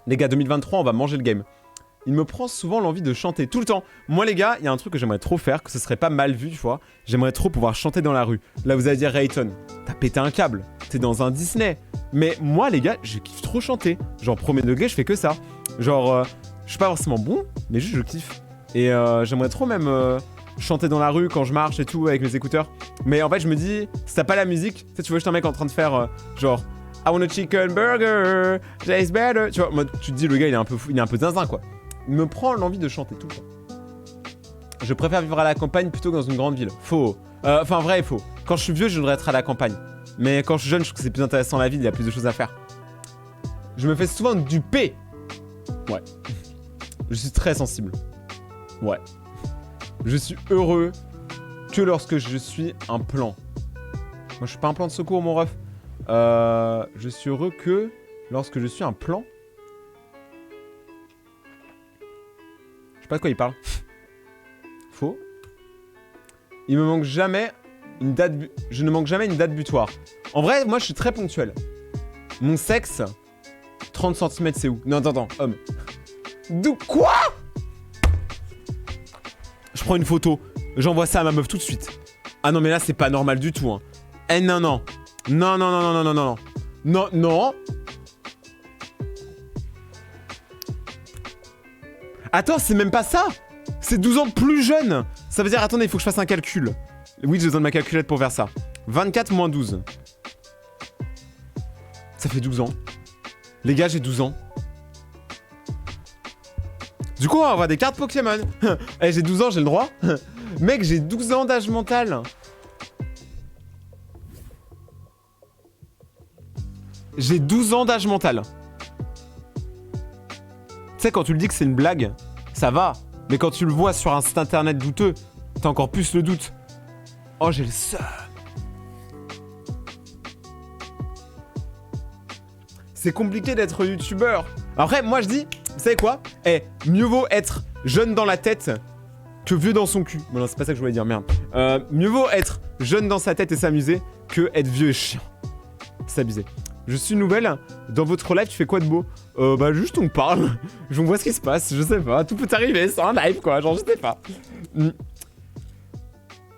Les gars, 2023, on va manger le game. Il me prend souvent l'envie de chanter tout le temps. Moi, les gars, il y a un truc que j'aimerais trop faire, que ce serait pas mal vu, tu vois. J'aimerais trop pouvoir chanter dans la rue. Là, vous allez dire, Rayton, t'as pété un câble. T'es dans un Disney. Mais moi, les gars, je kiffe trop chanter. Genre, premier degré, je fais que ça. Genre, je suis pas forcément bon, mais juste je kiffe. Et j'aimerais trop même chanter dans la rue quand je marche et tout, avec mes écouteurs. Mais en fait, je me dis, si t'as pas la musique, tu vois juste un mec en train de faire genre... I want a chicken burger, tastes better. Tu vois, moi, tu te dis, le gars, il est un peu fou, il est un peu zinzin, quoi. Il me prend l'envie de chanter tout le temps. Je préfère vivre à la campagne plutôt que dans une grande ville. Faux. Enfin, vrai et faux. Quand je suis vieux, je voudrais être à la campagne. Mais quand je suis jeune, je trouve que c'est plus intéressant la ville, il y a plus de choses à faire. Je me fais souvent duper. Ouais. Je suis très sensible. Ouais. Je suis heureux que lorsque je suis un plan. Moi, je suis pas un plan de secours, mon ref. Je suis heureux que lorsque je suis un plan. Je sais pas de quoi il parle. Faux. Il me manque jamais une date... Je ne manque jamais une date butoir. En vrai, moi, je suis très ponctuel. Mon sexe... 30 cm, c'est où? Non, attends, homme. Quoi? Je prends une photo. J'envoie ça à ma meuf tout de suite. Ah non, mais là, c'est pas normal du tout, hein. Eh non, non. Non, non, non, non, non, non, non. Non, non. Attends, c'est même pas ça. C'est 12 ans plus jeune. Ça veut dire, attendez, il faut que je fasse un calcul. Oui, j'ai besoin de ma calculette pour faire ça. 24 moins 12. Ça fait 12 ans. Les gars, j'ai 12 ans. Du coup, on va avoir des cartes Pokémon. Eh, j'ai 12 ans, j'ai le droit. Mec, j'ai 12 ans d'âge mental. J'ai 12 ans d'âge mental. Tu sais, quand tu le dis que c'est une blague, ça va. Mais quand tu le vois sur un site internet douteux, t'as encore plus le doute. Oh, j'ai le seum. C'est compliqué d'être youtubeur. Après, moi je dis, vous savez quoi? Eh, mieux vaut être jeune dans la tête que vieux dans son cul. Bon non, c'est pas ça que je voulais dire, merde. Mieux vaut être jeune dans sa tête et s'amuser que être vieux et chiant. C'est abusé. Je suis nouvelle. Dans votre live, tu fais quoi de beau? Bah juste on parle. Je vois ce qui se passe, je sais pas. Tout peut arriver, c'est un live quoi, genre je sais pas.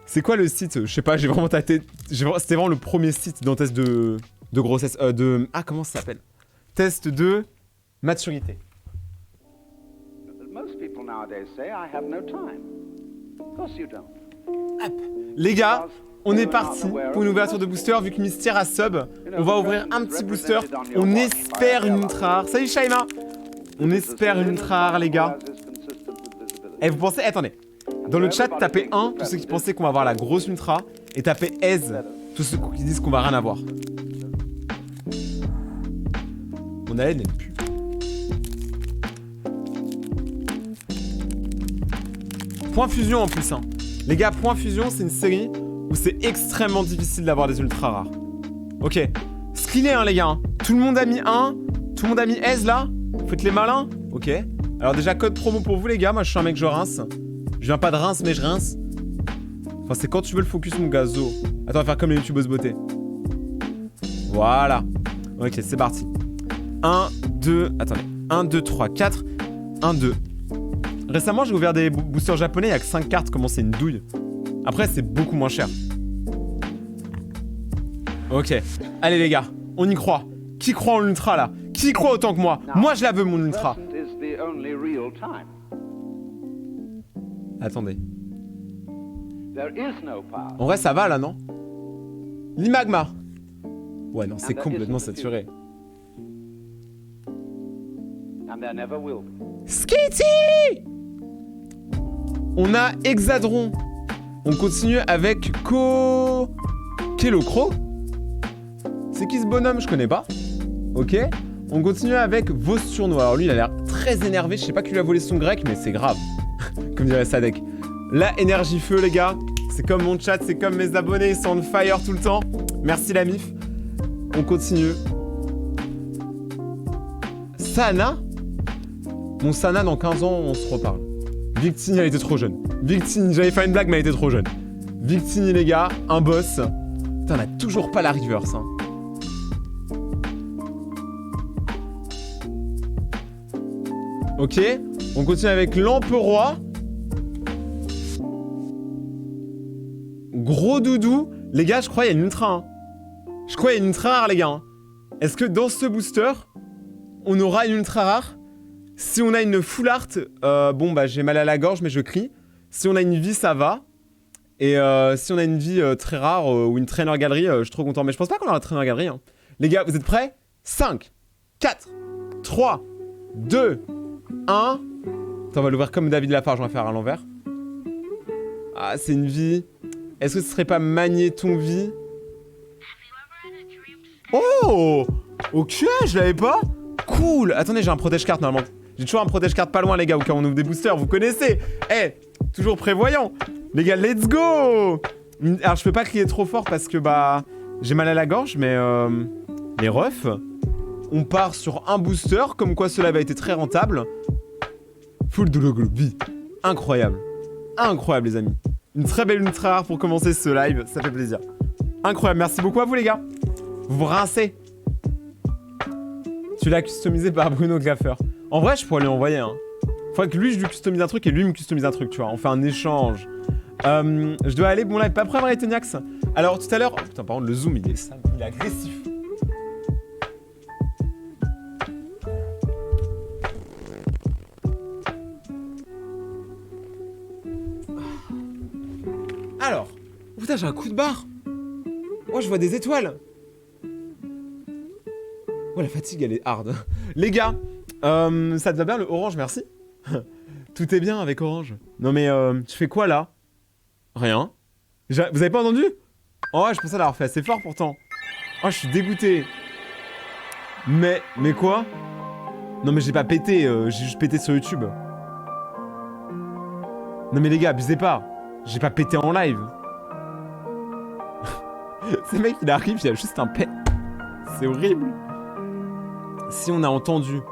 C'est quoi le site? Je sais pas, j'ai vraiment tâté. C'était vraiment le premier site d'un test de grossesse. Ah, comment ça s'appelle? Test de maturité. Most people nowadays say I have no time. Of course you don't. Hop. Les gars, on est parti pour une ouverture de booster. Vu que Mystère a sub, on va ouvrir un petit booster. On espère une ultra rare. Salut Shaima. On espère une ultra rare, les gars. Et vous pensez... Attendez. Dans le chat, tapez 1, tous ceux qui pensaient qu'on va avoir la grosse ultra. Et tapez aise, tous ceux qui disent qu'on va rien avoir. Mon haleine, elle pue. Point Fusion en plus, hein. Les gars, Point Fusion, c'est une série où c'est extrêmement difficile d'avoir des ultra rares. Ok. Skillé, hein, les gars. Hein. Tout le monde a mis 1. Tout le monde a mis aise, là. Faites les malins. Ok. Alors déjà, code promo pour vous, les gars. Moi, je suis un mec, je rince. Je viens pas de Reims, mais je rince. Enfin, c'est quand tu veux le focus, mon gazo. Attends, on va faire comme les youtubeuses beauté. Voilà. Ok, c'est parti. 1, 2... Attendez. 1, 2, 3, 4. 1, 2. Récemment, j'ai ouvert des boosters japonais. Il y a que 5 cartes. Comment c'est une douille. Après, c'est beaucoup moins cher. Ok. Allez, les gars. On y croit. Qui croit en l'ultra, là? Qui croit autant que moi? Moi, je la veux, mon ultra. Attendez. En vrai, ça va là, non? L'Imagma. Ouais, non, c'est complètement saturé. Skitty! On a Hexadron. On continue avec Kelocro. C'est qui ce bonhomme? Je connais pas. Ok. On continue avec Vosturno. Alors lui, il a l'air très énervé. Je sais pas qui lui a volé son grec, mais c'est grave. Comme dirait Sadek. La énergie feu, les gars. C'est comme mon chat, c'est comme mes abonnés. Ils sont on fire tout le temps. Merci la mif. On continue. Sana. Mon Sana, dans 15 ans, on se reparle. Victini, elle était trop jeune. Victini, j'avais fait une blague, mais elle était trop jeune. Victini, les gars, un boss. Putain, on a toujours pas la reverse, hein. Ok, on continue avec l'Emperoi. Gros doudou. Les gars, je crois qu'il y a une ultra. Hein. Je crois qu'il y a une ultra rare, les gars. Hein. Est-ce que dans ce booster, on aura une ultra rare? Si on a une full art, bon bah j'ai mal à la gorge, mais je crie. Si on a une vie, ça va. Et si on a une vie très rare ou une trainer galerie, je suis trop content. Mais je pense pas qu'on aura une trainer galerie. Hein. Les gars, vous êtes prêts? 5, 4, 3, 2, 1. Attends, on va l'ouvrir comme David Lafarge, on va faire à l'envers. Ah, c'est une vie. Est-ce que ce serait pas Magnéton vie? Oh! Ok, je l'avais pas. Cool. Attendez, j'ai un protège-carte normalement. J'ai toujours un protège-carte pas loin, les gars, au cas où on ouvre des boosters, vous connaissez. Eh, toujours prévoyant. Les gars, let's go. Alors, je peux pas crier trop fort parce que, bah, j'ai mal à la gorge, mais les refs, on part sur un booster, comme quoi cela va été très rentable. Full de logo, vie. Incroyable. Incroyable, les amis. Une très belle, une très rare pour commencer ce live, ça fait plaisir. Incroyable, merci beaucoup à vous, les gars. Vous vous rincez. Tu l'as customisé par Bruno Glaffer. En vrai, je pourrais lui envoyer, hein. Faudrait que lui, je lui customise un truc et lui me customise un truc, tu vois. On fait un échange. Je dois aller, bon live, pas prêt à arrêter Niax. Alors tout à l'heure, oh, putain, par contre, le zoom, il est sale, il est agressif. Alors, oh, putain, j'ai un coup de barre. Oh, je vois des étoiles. Oh, la fatigue, elle est hard. Les gars, ça te va bien le orange, merci. Tout est bien avec orange. Non mais, tu fais quoi là? Rien. Vous avez pas entendu? Oh, je pensais l'avoir fait assez fort pourtant. Oh, je suis dégoûté. Mais quoi? Non mais j'ai pas pété, j'ai juste pété sur YouTube. Non mais les gars, abusez pas. J'ai pas pété en live. Ce mec, il arrive, il y a juste un pet. C'est horrible. Si on a entendu...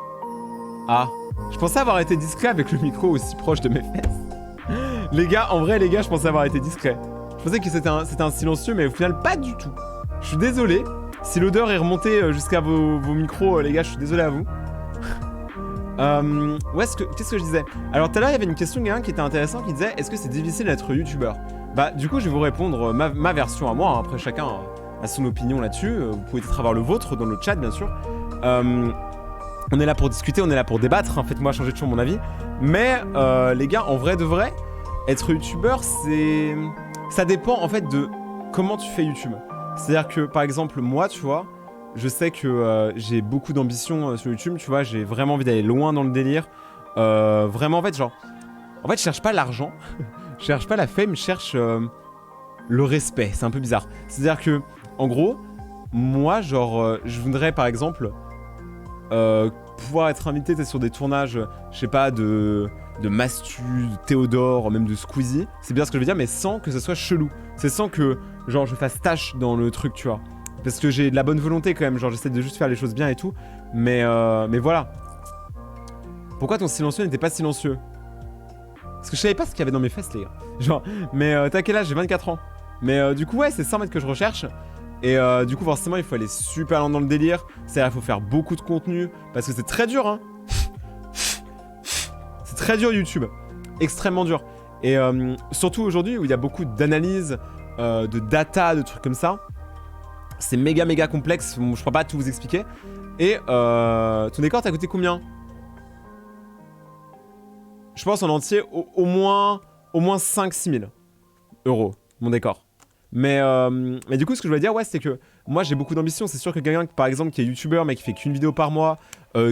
Ah, je pensais avoir été discret avec le micro aussi proche de mes fesses. Les gars, en vrai, les gars, je pensais avoir été discret. Je pensais que c'était un silencieux, mais au final, pas du tout. Je suis désolé. Si l'odeur est remontée jusqu'à vos micros, les gars, je suis désolé à vous. Qu'est-ce que je disais? Alors, tout à l'heure, il y avait une question de quelqu'un qui était intéressante qui disait: est-ce que c'est difficile d'être youtubeur? Bah, du coup, je vais vous répondre ma version à moi. Hein. Après, chacun a son opinion là-dessus. Vous pouvez peut-être avoir le vôtre dans le chat, bien sûr. On est là pour discuter, on est là pour débattre. Hein. Faites-moi changer toujours mon avis. Mais, les gars, en vrai de vrai, être youtubeur, ça dépend en fait de comment tu fais YouTube. C'est-à-dire que, par exemple, moi, tu vois, je sais que j'ai beaucoup d'ambition sur YouTube, tu vois, j'ai vraiment envie d'aller loin dans le délire. Vraiment, en fait, je cherche pas l'argent, je cherche pas la fame, je cherche le respect. C'est un peu bizarre. C'est-à-dire que, en gros, moi, je voudrais, par exemple, pouvoir être invité sur des tournages, je sais pas, de Mastu, de Théodore, même de Squeezie. C'est bien ce que je veux dire, mais sans que ce soit chelou. C'est sans que, genre, je fasse tâche dans le truc, tu vois. Parce que j'ai de la bonne volonté quand même, genre j'essaie de juste faire les choses bien et tout. Mais voilà. Pourquoi ton silencieux n'était pas silencieux? Parce que je savais pas ce qu'il y avait dans mes fesses, les gars. Genre, mais t'as quel âge? J'ai 24 ans. Mais du coup, ouais, c'est 100 mètres que je recherche. Et du coup, forcément, il faut aller super loin dans le délire. C'est-à-dire, il faut faire beaucoup de contenu. Parce que c'est très dur, hein. C'est très dur, YouTube. Extrêmement dur. Et surtout aujourd'hui, où il y a beaucoup d'analyses, de data, de trucs comme ça. C'est méga complexe, je pourrais pas tout vous expliquer. Et ton décor t'a coûté combien? Je pense en entier au moins 5-6 000 euros, mon décor. Mais du coup, ce que je voulais dire, ouais, c'est que moi j'ai beaucoup d'ambition. C'est sûr que quelqu'un, par exemple, qui est youtubeur mais qui fait qu'une vidéo par mois,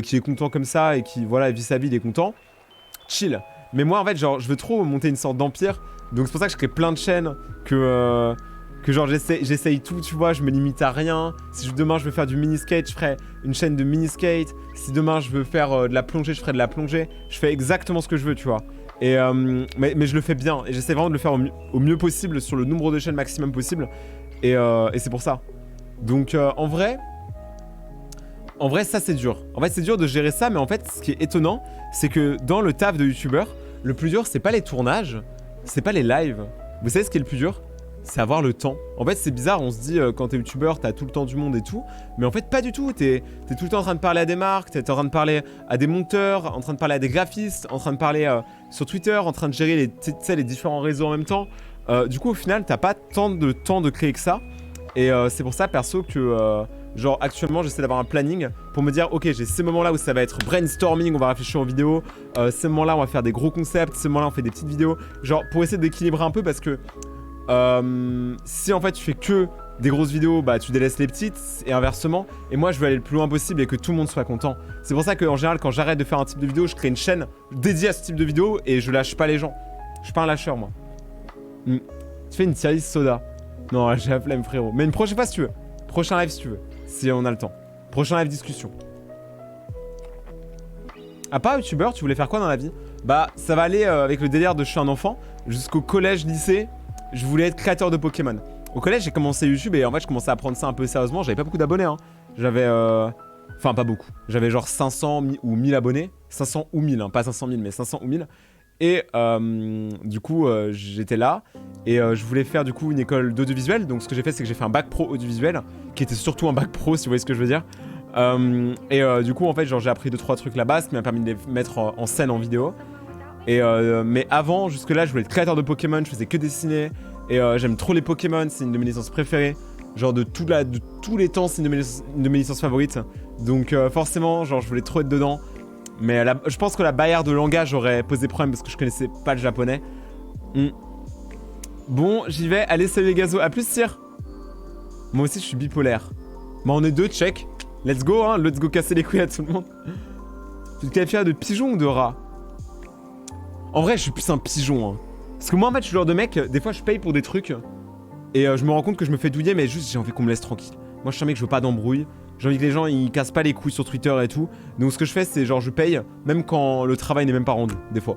qui est content comme ça et qui, voilà, vit sa vie, il est content, chill. Mais moi, en fait, genre, je veux trop monter une sorte d'empire. Donc c'est pour ça que je crée plein de chaînes, que genre j'essaye tout, tu vois, je me limite à rien. Si demain je veux faire du mini-skate, je ferai une chaîne de mini-skate. Si demain je veux faire de la plongée, je ferai de la plongée. Je fais exactement ce que je veux, tu vois. Et mais je le fais bien, et j'essaie vraiment de le faire au mieux possible, sur le nombre de chaînes maximum possible. Et c'est pour ça. Donc en vrai, ça c'est dur. En fait c'est dur de gérer ça, mais en fait ce qui est étonnant, c'est que dans le taf de youtubeur, le plus dur c'est pas les tournages, c'est pas les lives. Vous savez ce qui est le plus dur? C'est avoir le temps. En fait, c'est bizarre, on se dit quand t'es youtubeur, t'as tout le temps du monde et tout. Mais en fait, pas du tout. T'es tout le temps en train de parler à des marques, t'es en train de parler à des monteurs, en train de parler à des graphistes, en train de parler sur Twitter, en train de gérer les différents réseaux en même temps. Du coup, au final, t'as pas tant de temps de créer que ça. Et c'est pour ça, perso, que genre actuellement, j'essaie d'avoir un planning pour me dire, ok, j'ai ces moments-là où ça va être brainstorming, on va réfléchir en vidéo. Ces moments-là, on va faire des gros concepts. Ces moments-là, on fait des petites vidéos. Genre, pour essayer d'équilibrer un peu, parce que si en fait tu fais que des grosses vidéos, bah tu délaisses les petites et inversement. Et moi je veux aller le plus loin possible et que tout le monde soit content. C'est pour ça qu'en général quand j'arrête de faire un type de vidéo, je crée une chaîne dédiée à ce type de vidéo et je lâche pas les gens. Je suis pas un lâcheur moi. Tu fais une tier list soda. Non, j'ai la flemme frérot. Mais une prochaine fois si tu veux. Prochain live si tu veux. Si on a le temps. Prochain live discussion. À part youtubeur, tu voulais faire quoi dans la vie? Bah ça va aller avec le délire de je suis un enfant. Jusqu'au collège, lycée, je voulais être créateur de Pokémon. Au collège, j'ai commencé YouTube et en fait, je commençais à prendre ça un peu sérieusement. J'avais pas beaucoup d'abonnés, hein. J'avais... Enfin, pas beaucoup. J'avais genre 500 ou 1000 abonnés. 500 ou 1000, hein. Pas 500 000, mais 500 ou 1000. Et du coup, j'étais là. Et je voulais faire du coup une école d'audiovisuel. Donc, ce que j'ai fait, c'est que j'ai fait un bac pro audiovisuel. Qui était surtout un bac pro, si vous voyez ce que je veux dire. Du coup, en fait, genre, j'ai appris 2-3 trucs là-bas. Ce qui m'a permis de les mettre en scène en vidéo. Et mais avant, jusque-là, je voulais être créateur de Pokémon, je faisais que dessiner. Et j'aime trop les Pokémon, c'est une de mes licences préférées. Genre de tous les temps, c'est une de mes licences favorites. Donc forcément, genre je voulais trop être dedans. Mais je pense que la barrière de langage aurait posé problème parce que je connaissais pas le japonais. Bon, j'y vais. Allez, salut les gazos. A plus, Sire. Moi aussi, je suis bipolaire. Bon, on est deux, check. Let's go, hein. Let's go casser les couilles à tout le monde. Tu te qualifierais de pigeon ou de rat? En vrai, je suis plus un pigeon, hein. Parce que moi, en fait, je suis le genre de mec, des fois, je paye pour des trucs. Et je me rends compte que je me fais douiller, mais juste, j'ai envie qu'on me laisse tranquille. Moi, je suis un mec, je veux pas d'embrouille. J'ai envie que les gens, ils cassent pas les couilles sur Twitter et tout. Donc, ce que je fais, c'est genre, je paye, même quand le travail n'est même pas rendu, des fois.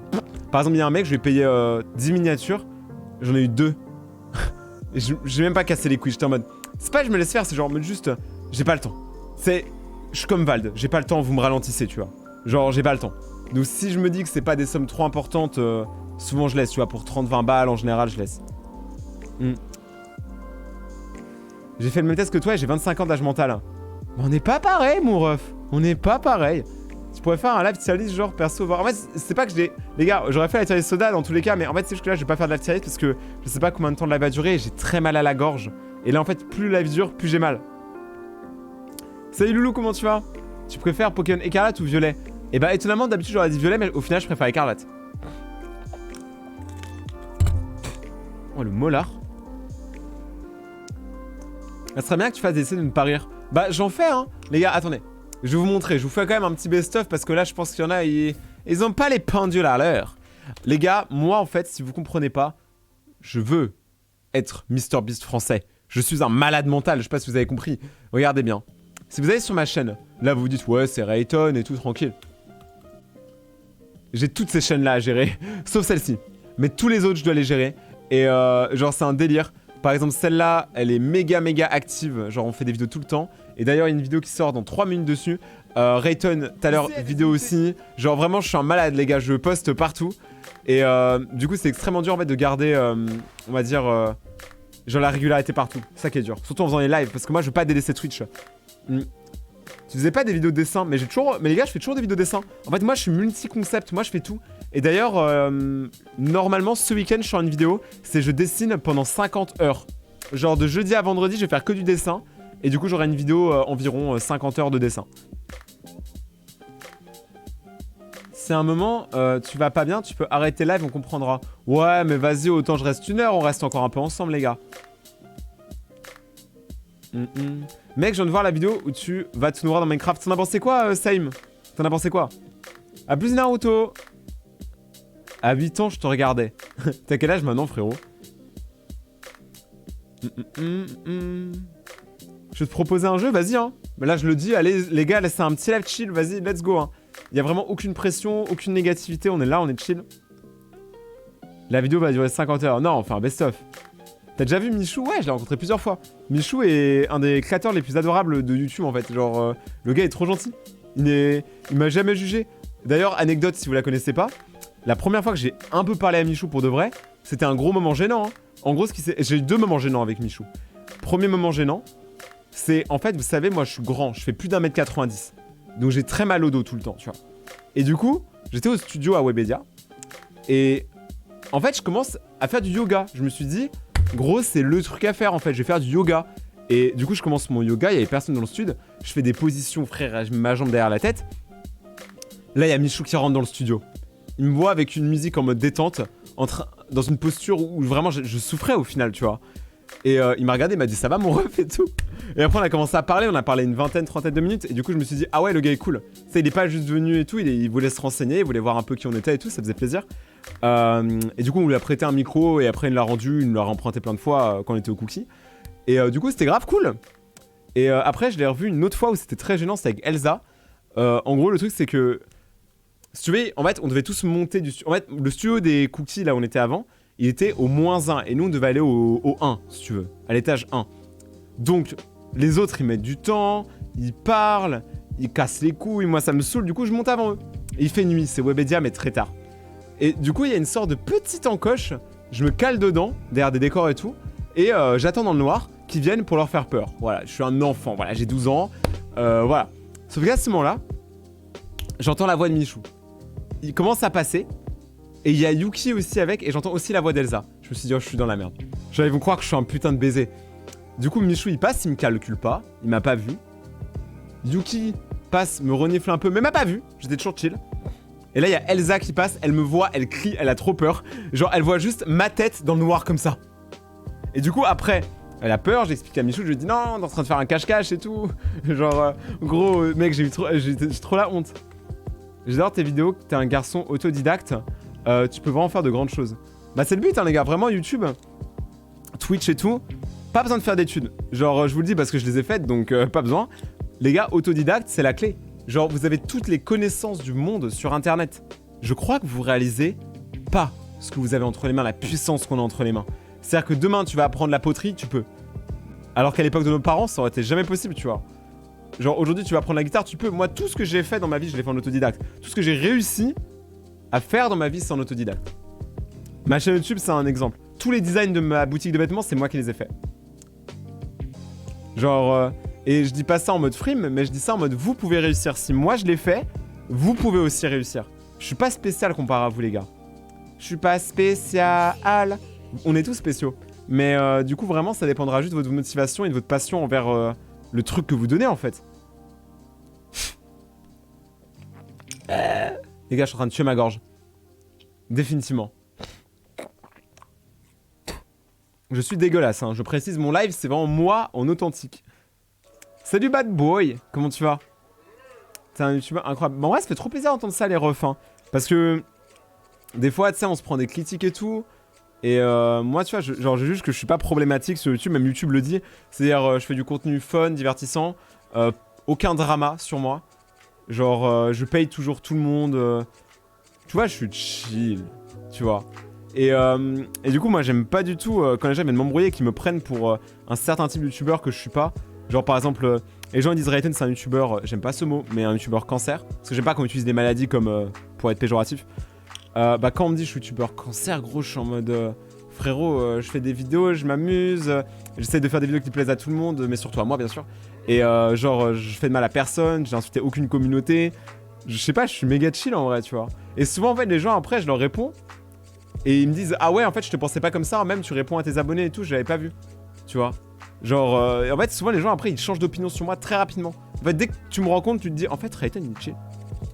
Par exemple, il y a un mec, je lui ai payé 10 miniatures. J'en ai eu 2. Et j'ai même pas cassé les couilles. J'étais en mode, c'est pas je me laisse faire, c'est genre, mais juste, j'ai pas le temps. Je suis comme Vald, j'ai pas le temps, vous me ralentissez, tu vois. Genre, j'ai pas le temps. Donc, si je me dis que c'est pas des sommes trop importantes, souvent je laisse, tu vois. Pour 30-20 balles, en général, je laisse. J'ai fait le même test que toi et j'ai 25 ans d'âge mental. Mais on n'est pas pareil, mon ref. On n'est pas pareil. Tu pourrais faire un live tier list genre perso. En fait, c'est pas que j'ai. Les gars, j'aurais fait la tier list soda dans tous les cas, mais en fait, c'est juste que là, je vais pas faire de la tier list parce que je sais pas combien de temps le live va durer et j'ai très mal à la gorge. Et là, en fait, plus le live dure, plus j'ai mal. Salut Loulou, comment tu vas? Tu préfères Pokémon écarlate ou violet? Et bah, étonnamment, d'habitude, j'aurais dit violet, mais au final, je préfère écarlate. Oh, le molar. Ça serait bien que tu fasses des essais de ne pas rire. Bah, j'en fais, hein. Les gars, attendez. Je vais vous montrer. Je vous fais quand même un petit best-of parce que là, je pense qu'il y en a, ils ont pas les pendules à l'heure. Les gars, moi, en fait, si vous comprenez pas, je veux être MrBeast français. Je suis un malade mental. Je sais pas si vous avez compris. Regardez bien. Si vous allez sur ma chaîne, là, vous vous dites, ouais, c'est Rayton et tout, tranquille. J'ai toutes ces chaînes-là à gérer, sauf celle-ci. Mais tous les autres, je dois les gérer. Et genre, c'est un délire. Par exemple, celle-là, elle est méga active. Genre, on fait des vidéos tout le temps. Et d'ailleurs, il y a une vidéo qui sort dans 3 minutes dessus. Rayton, tout à l'heure, vidéo aussi. Genre, vraiment, je suis un malade, les gars. Je poste partout. Et du coup, c'est extrêmement dur, en fait, de garder, on va dire, genre la régularité partout. C'est ça qui est dur. Surtout en faisant les lives. Parce que moi, je veux pas délaisser Twitch. Tu faisais pas des vidéos de dessin, mais mais les gars, je fais toujours des vidéos de dessin. En fait, moi, je suis multi-concept. Moi, je fais tout. Et d'ailleurs, normalement, ce week-end, je sors une vidéo. C'est je dessine pendant 50 heures. Genre, de jeudi à vendredi, je vais faire que du dessin. Et du coup, j'aurai une vidéo environ 50 heures de dessin. Si à un moment, tu vas pas bien, tu peux arrêter live, on comprendra. Ouais, mais vas-y, autant je reste 1 heure, on reste encore un peu ensemble, les gars. Mec, je viens de voir la vidéo où tu vas te nourrir dans Minecraft. T'en as pensé quoi, Saïm? T'en as pensé quoi? A plus, Naruto. À 8 ans, je te regardais. T'as quel âge maintenant, frérot? Je vais te proposer un jeu, vas-y, hein. Mais là, je le dis, allez, les gars, laissez un petit live chill, vas-y, let's go, hein. Y a vraiment aucune pression, aucune négativité, on est là, on est chill. La vidéo va durer 50 heures. Non, enfin, best-of. T'as déjà vu Michou? Ouais, je l'ai rencontré plusieurs fois. Michou est un des créateurs les plus adorables de YouTube, en fait. Genre, le gars est trop gentil. Il m'a jamais jugé. D'ailleurs, anecdote, si vous la connaissez pas, la première fois que j'ai un peu parlé à Michou pour de vrai, c'était un gros moment gênant, hein. En gros, j'ai eu 2 moments gênants avec Michou. Premier moment gênant, c'est, en fait, vous savez, moi, je suis grand. Je fais plus d'1m90. Donc, j'ai très mal au dos tout le temps, tu vois. Et du coup, j'étais au studio à Webedia. Et en fait, je commence à faire du yoga. Je me suis dit... Gros, c'est le truc à faire en fait, je vais faire du yoga. Et du coup, je commence mon yoga, il y avait personne dans le stud. Je fais des positions, frère, je mets ma jambe derrière la tête. Là, il y a Michou qui rentre dans le studio. Il me voit avec une musique en mode détente, dans une posture où vraiment je souffrais au final, tu vois. Et il m'a regardé, il m'a dit ça va mon ref et tout. Et après, on a commencé à parler, on a parlé une vingtaine, trentaine de minutes. Et du coup, je me suis dit, ah ouais, le gars est cool. Ça, il est pas juste venu et tout, il voulait se renseigner, il voulait voir un peu qui on était et tout, ça faisait plaisir. Et du coup, on lui a prêté un micro et après, il l'a rendu, il nous l'a emprunté plein de fois quand on était au Cookie. Et du coup, c'était grave cool. Et après, je l'ai revu une autre fois où c'était très gênant, c'était avec Elsa. En gros, le truc, c'est que, si tu veux, en fait, on devait tous monter du studio. En fait, le studio des Cookies, là où on était avant, il était au -1. Et nous, on devait aller au 1, si tu veux, à l'étage 1. Donc, les autres, ils mettent du temps, ils parlent, ils cassent les couilles. Moi, ça me saoule. Du coup, je monte avant eux. Et il fait nuit, c'est Webedia, mais très tard. Et du coup, il y a une sorte de petite encoche. Je me cale dedans, derrière des décors et tout. Et j'attends dans le noir qu'ils viennent pour leur faire peur. Voilà, je suis un enfant. Voilà, j'ai 12 ans. Voilà. Sauf qu'à ce moment-là, j'entends la voix de Michou. Il commence à passer. Et il y a Yuki aussi avec, et j'entends aussi la voix d'Elsa. Je me suis dit, oh, je suis dans la merde. Genre, ils vont croire que je suis un putain de baiser. Du coup, Michou, il passe, il me calcule pas, il m'a pas vu. Yuki passe, me renifle un peu, mais m'a pas vu, j'étais toujours chill. Et là, il y a Elsa qui passe, elle me voit, elle crie, elle a trop peur. Genre, elle voit juste ma tête dans le noir comme ça. Et du coup, après, elle a peur, j'explique à Michou, je lui dis non, on est en train de faire un cache-cache et tout. Genre, gros, mec, j'ai trop la honte. J'adore tes vidéos, t'es un garçon autodidacte, tu peux vraiment faire de grandes choses. Bah, c'est le but, hein, les gars, vraiment, YouTube, Twitch et tout, pas besoin de faire d'études. Genre, je vous le dis parce que je les ai faites, donc pas besoin. Les gars, autodidacte, c'est la clé. Genre, vous avez toutes les connaissances du monde sur Internet. Je crois que vous réalisez pas ce que vous avez entre les mains, la puissance qu'on a entre les mains. C'est-à-dire que demain, tu vas apprendre la poterie, tu peux. Alors qu'à l'époque de nos parents, ça aurait été jamais possible, tu vois. Genre, aujourd'hui, tu vas apprendre la guitare, tu peux. Moi, tout ce que j'ai fait dans ma vie, je l'ai fait en autodidacte. Tout ce que j'ai réussi à faire dans ma vie, c'est en autodidacte. Ma chaîne YouTube, c'est un exemple. Tous les designs de ma boutique de vêtements, c'est moi qui les ai faits. Genre... Et je dis pas ça en mode frime, mais je dis ça en mode vous pouvez réussir. Si moi je l'ai fait, vous pouvez aussi réussir. Je suis pas spécial comparé à vous les gars. Je suis pas spécial. On est tous spéciaux. Mais du coup vraiment ça dépendra juste de votre motivation et de votre passion envers le truc que vous donnez en fait. Les gars, je suis en train de tuer ma gorge. Définitivement. Je suis dégueulasse, hein. Je précise, mon live c'est vraiment moi en authentique. Salut Bad Boy, comment tu vas? T'es un youtubeur incroyable. Bon, en vrai, ça fait trop plaisir d'entendre ça, les refs. Hein. Parce que des fois, tu sais, on se prend des critiques et tout. Et moi, tu vois, genre, je juge que je suis pas problématique sur YouTube, même YouTube le dit. C'est-à-dire, je fais du contenu fun, divertissant. Aucun drama sur moi. Genre, je paye toujours tout le monde. Tu vois, je suis chill. Tu vois. Et du coup, moi, j'aime pas du tout quand les gens viennent m'embrouiller et qu'ils me prennent pour un certain type de youtubeur que je suis pas. Genre par exemple, les gens ils disent Rayton c'est un youtubeur, j'aime pas ce mot, mais un youtubeur cancer. Parce que j'aime pas quand on utilise des maladies comme pour être péjoratif. Bah quand on me dit je suis youtubeur cancer, gros je suis en mode frérot, je fais des vidéos, je m'amuse, j'essaie de faire des vidéos qui plaisent à tout le monde, mais surtout à moi bien sûr. Et genre je fais de mal à personne, j'ai insulté aucune communauté. Je sais pas, je suis méga chill en vrai, tu vois. Et souvent en fait les gens après je leur réponds et ils me disent ah ouais en fait je te pensais pas comme ça, même tu réponds à tes abonnés et tout, je l'avais pas vu, tu vois. Genre, en fait, souvent les gens après ils changent d'opinion sur moi très rapidement. En fait, dès que tu me rencontres, tu te dis en fait, Rayton il est chill.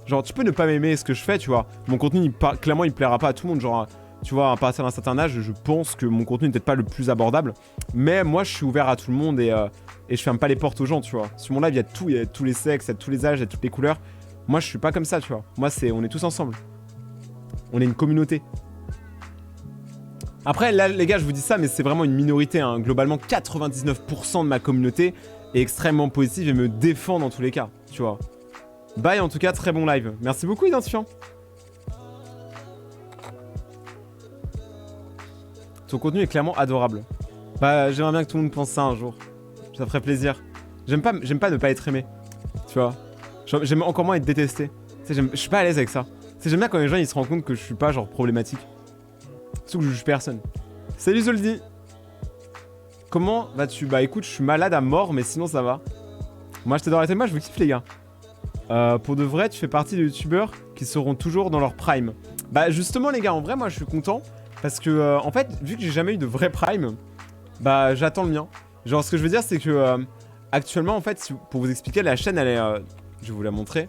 Genre, tu peux ne pas m'aimer ce que je fais, tu vois. Mon contenu, clairement, il plaira pas à tout le monde. Genre, tu vois, à partir d'un certain âge, je pense que mon contenu n'est peut-être pas le plus abordable. Mais moi, je suis ouvert à tout le monde et je ferme pas les portes aux gens, tu vois. Sur mon live, il y a tous les sexes, il y a tous les âges, il y a toutes les couleurs. Moi, je suis pas comme ça, tu vois. Moi, on est tous ensemble. On est une communauté. Après, là, les gars, je vous dis ça, mais c'est vraiment une minorité. Hein. Globalement, 99% de ma communauté est extrêmement positive et me défend dans tous les cas, tu vois. Bye, en tout cas, très bon live. Merci beaucoup, Identifiant. Ton contenu est clairement adorable. Bah, j'aimerais bien que tout le monde pense ça un jour. Ça ferait plaisir. J'aime pas ne pas être aimé, tu vois. J'aime encore moins être détesté. Tu sais, je suis pas à l'aise avec ça. Tu sais, j'aime bien quand les gens ils se rendent compte que je suis pas genre problématique. Surtout que je juge personne. Salut Zoldi. Comment vas-tu? Bah écoute, je suis malade à mort, mais sinon ça va. Moi je t'adore et moi je vous kiffe les gars. Pour de vrai, tu fais partie des youtubeurs qui seront toujours dans leur prime. Bah justement les gars, en vrai moi je suis content. Parce que en fait, vu que j'ai jamais eu de vrai prime, bah j'attends le mien. Genre ce que je veux dire c'est que actuellement en fait, pour vous expliquer, la chaîne elle est... je vais vous la montrer.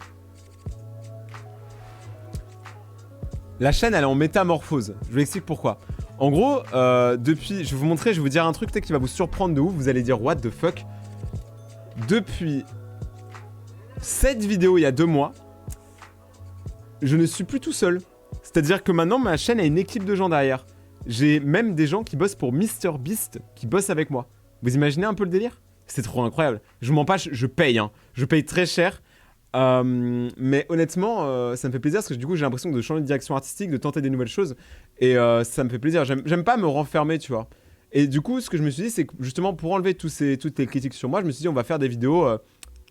La chaîne elle est en métamorphose, je vous explique pourquoi. En gros, depuis, je vais vous montrer, je vais vous dire un truc peut-être qui va vous surprendre de ouf, vous allez dire what the fuck. Depuis cette vidéo il y a 2 mois, je ne suis plus tout seul. C'est-à-dire que maintenant ma chaîne a une équipe de gens derrière. J'ai même des gens qui bossent pour MrBeast qui bossent avec moi. Vous imaginez un peu le délire? C'est trop incroyable. Je vous mens pas, je paye, hein. Je paye très cher. Mais honnêtement, ça me fait plaisir parce que du coup j'ai l'impression de changer de direction artistique, de tenter des nouvelles choses. Et ça me fait plaisir. J'aime pas me renfermer, tu vois. Et du coup, ce que je me suis dit, c'est que justement pour enlever toutes les critiques sur moi, je me suis dit on va faire des vidéos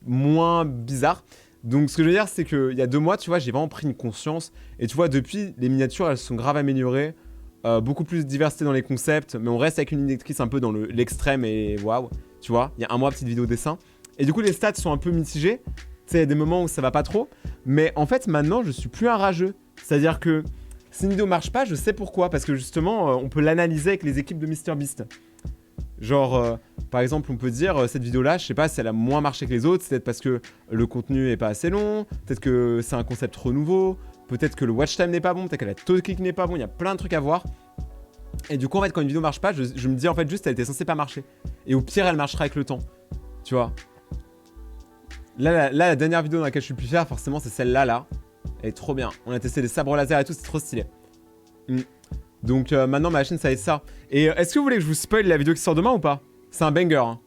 moins bizarres. Donc ce que je veux dire, c'est qu'il y a 2 mois, tu vois, j'ai vraiment pris une conscience. Et tu vois, depuis, les miniatures, elles sont grave améliorées. Beaucoup plus de diversité dans les concepts. Mais on reste avec une ligne directrice un peu dans l'extrême et waouh. Tu vois, il y a 1 mois, petite vidéo dessin. Et du coup, les stats sont un peu mitigés. Tu sais, il y a des moments où ça va pas trop. Mais en fait, maintenant, je suis plus un rageux. C'est-à-dire que Si une vidéo marche pas, je sais pourquoi. Parce que justement, on peut l'analyser avec les équipes de MrBeast. Genre, par exemple, on peut dire, cette vidéo-là, je sais pas si elle a moins marché que les autres. C'est peut-être parce que le contenu est pas assez long. Peut-être que c'est un concept trop nouveau. Peut-être que le watch time n'est pas bon. Peut-être que la taux de clic n'est pas bon. Il y a plein de trucs à voir. Et du coup, en fait, quand une vidéo marche pas, je me dis, en fait, juste, elle était censée pas marcher. Et au pire, elle marchera avec le temps. Tu vois. Là, la dernière vidéo dans laquelle je suis le plus fier, forcément, c'est celle-là, là. Elle est trop bien. On a testé des sabres laser et tout, c'est trop stylé. Donc maintenant, ma chaîne, ça va être ça. Et est-ce que vous voulez que je vous spoil la vidéo qui sort demain ou pas? C'est un banger. Hein.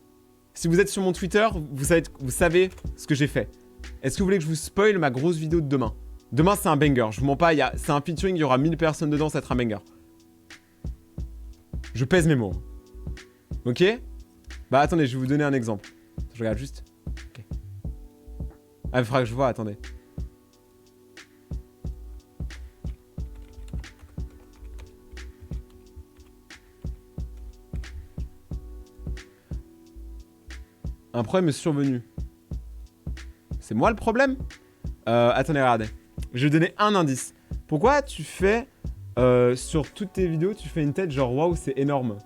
Si vous êtes sur mon Twitter, vous savez ce que j'ai fait. Est-ce que vous voulez que je vous spoil ma grosse vidéo de demain? Demain, c'est un banger. Je vous mens pas, c'est un featuring, il y aura 1000 personnes dedans, ça va être un banger. Je pèse mes mots. Ok? Bah attendez, je vais vous donner un exemple. Je regarde juste. Ok. Ah, il faudra que je vois, attendez. Un problème est survenu. C'est moi le problème? Attendez, regardez. Je vais donner un indice. Pourquoi tu fais... sur toutes tes vidéos, tu fais une tête genre waouh, c'est énorme?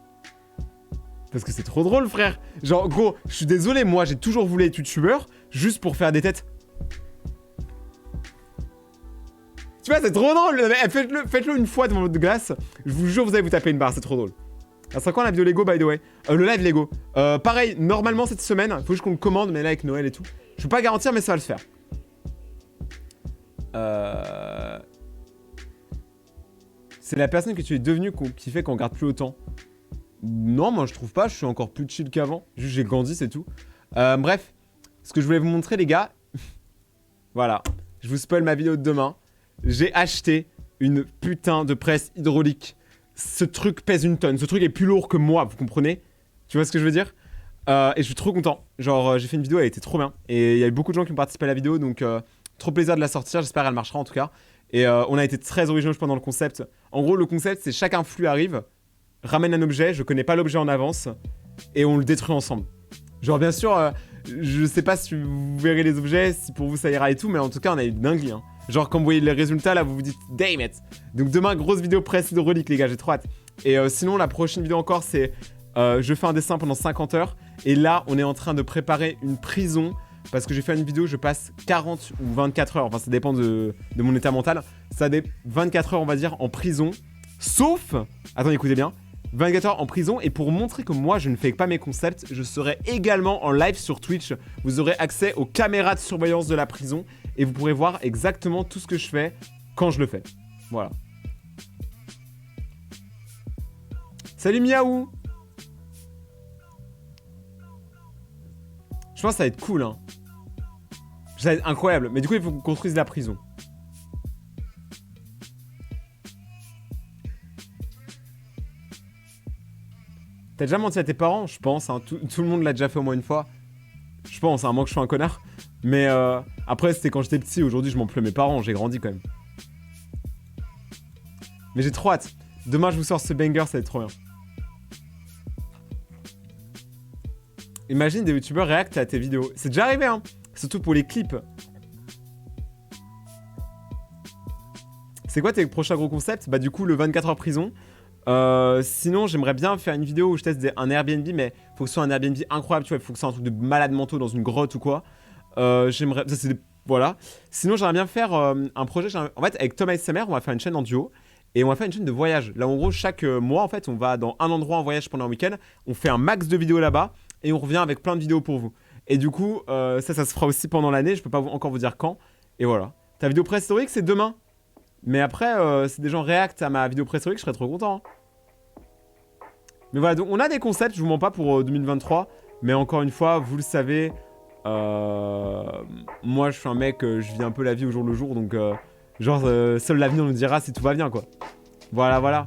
Parce que c'est trop drôle, frère. Genre, gros, je suis désolé, moi j'ai toujours voulu être youtubeur juste pour faire des têtes. Tu vois, c'est trop drôle. Faites-le une fois devant votre glace. Je vous jure, vous allez vous taper une barre, c'est trop drôle. Ah, c'est quand la vidéo Lego, by the way? Le live Lego. Pareil, normalement cette semaine, il faut juste qu'on le commande, mais là avec Noël et tout. Je peux pas garantir, mais ça va le faire. C'est la personne que tu es devenue qui fait qu'on regarde plus autant. Non, moi je trouve pas, je suis encore plus chill qu'avant. Juste j'ai grandi, c'est tout. Bref, ce que je voulais vous montrer, les gars. Voilà, je vous spoil ma vidéo de demain. J'ai acheté une putain de presse hydraulique. Ce truc pèse une tonne. Ce truc est plus lourd que moi, vous comprenez? Tu vois ce que je veux dire? Et je suis trop content. Genre, j'ai fait une vidéo, elle était trop bien. Et il y a eu beaucoup de gens qui ont participé à la vidéo, donc trop plaisir de la sortir. J'espère qu'elle marchera en tout cas. Et on a été très originaux pendant le concept. En gros, le concept, c'est chaque influx arrive, ramène un objet, je connais pas l'objet en avance, et on le détruit ensemble. Genre, bien sûr, je sais pas si vous verrez les objets, si pour vous ça ira et tout, mais en tout cas, on a eu dinguerie. Hein. Genre, quand vous voyez les résultats, là, vous vous dites, damn it. Donc, demain, grosse vidéo presse hydraulique, les gars, j'ai trop hâte. Et sinon, la prochaine vidéo encore, c'est je fais un dessin pendant 50 heures. Et là, on est en train de préparer une prison. Parce que j'ai fait une vidéo, je passe 40 ou 24 heures. Enfin, ça dépend de mon état mental. Ça 24 heures, on va dire, en prison. Sauf, attendez, écoutez bien. 24 heures en prison. Et pour montrer que moi, je ne fais pas mes concepts, je serai également en live sur Twitch. Vous aurez accès aux caméras de surveillance de la prison. Et vous pourrez voir exactement tout ce que je fais quand je le fais. Voilà. Salut Miaou. Je pense que ça va être cool, hein. Ça va être incroyable. Mais du coup, il faut qu'on construise la prison. T'as déjà menti à tes parents? Je pense, hein. Tout le monde l'a déjà fait au moins une fois. Je pense, hein, moi que je suis un connard. Mais après, c'était quand j'étais petit. Aujourd'hui, je m'en plus à mes parents. J'ai grandi quand même. Mais j'ai trop hâte. Demain, je vous sors ce banger, ça va être trop bien. Imagine des youtubeurs réactent à tes vidéos. C'est déjà arrivé, hein. Surtout pour les clips. C'est quoi tes prochains gros concepts? Bah du coup, le 24 heures prison. Sinon, j'aimerais bien faire une vidéo où je teste un Airbnb, mais faut que ce soit un Airbnb incroyable, tu vois. Il faut que ce soit un truc de malade mentaux dans une grotte ou quoi. J'aimerais... Ça, c'est... Voilà. Sinon, j'aimerais bien faire un projet... En fait, avec Thomas et sa mère, on va faire une chaîne en duo. Et on va faire une chaîne de voyage. Là, en gros, chaque mois, en fait, on va dans un endroit en voyage pendant un week-end. On fait un max de vidéos là-bas. Et on revient avec plein de vidéos pour vous. Et du coup, ça se fera aussi pendant l'année. Je peux pas encore vous dire quand. Et voilà. Ta vidéo préhistorique, c'est demain. Mais après, si des gens réactent à ma vidéo préhistorique, je serais trop content. Hein. Mais voilà, donc on a des concepts, je vous mens pas pour 2023. Mais encore une fois, vous le savez, moi je suis un mec, je vis un peu la vie au jour le jour. Donc, seul l'avenir nous dira si tout va bien, quoi. Voilà, voilà.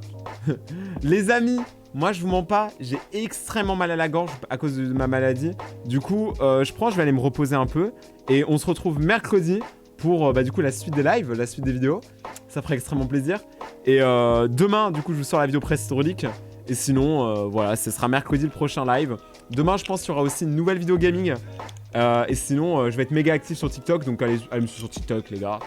Les amis, moi je vous mens pas, j'ai extrêmement mal à la gorge à cause de ma maladie. Du coup, je vais aller me reposer un peu. Et on se retrouve mercredi pour du coup la suite des lives, la suite des vidéos. Ça ferait extrêmement plaisir. Et demain, du coup, je vous sors la vidéo préhistorique. Et sinon, voilà, ce sera mercredi le prochain live. Demain, je pense qu'il y aura aussi une nouvelle vidéo gaming. Et sinon, je vais être méga actif sur TikTok. Donc allez me suivre sur TikTok, les gars.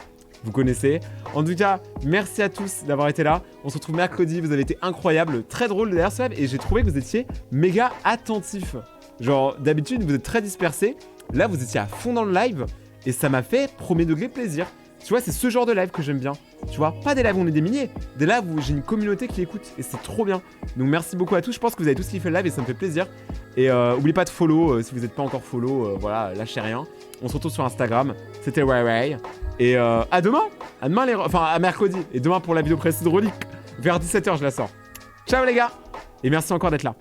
Vous connaissez. En tout cas, merci à tous d'avoir été là. On se retrouve mercredi. Vous avez été incroyables. Très drôle d'ailleurs ce live. Et j'ai trouvé que vous étiez méga attentifs. Genre, d'habitude, vous êtes très dispersés. Là, vous étiez à fond dans le live. Et ça m'a fait premier degré plaisir. Tu vois, c'est ce genre de live que j'aime bien. Tu vois, pas des lives où on est des milliers. Des lives où j'ai une communauté qui écoute. Et c'est trop bien. Donc, merci beaucoup à tous. Je pense que vous avez tous kiffé le live et ça me fait plaisir. Et n'oubliez pas de follow. Si vous n'êtes pas encore follow, voilà, lâchez rien. On se retrouve sur Instagram. C'était Ray. Et à demain. Enfin, à mercredi. Et demain pour la vidéo précise de Relique. Vers 17h, je la sors. Ciao les gars. Et merci encore d'être là.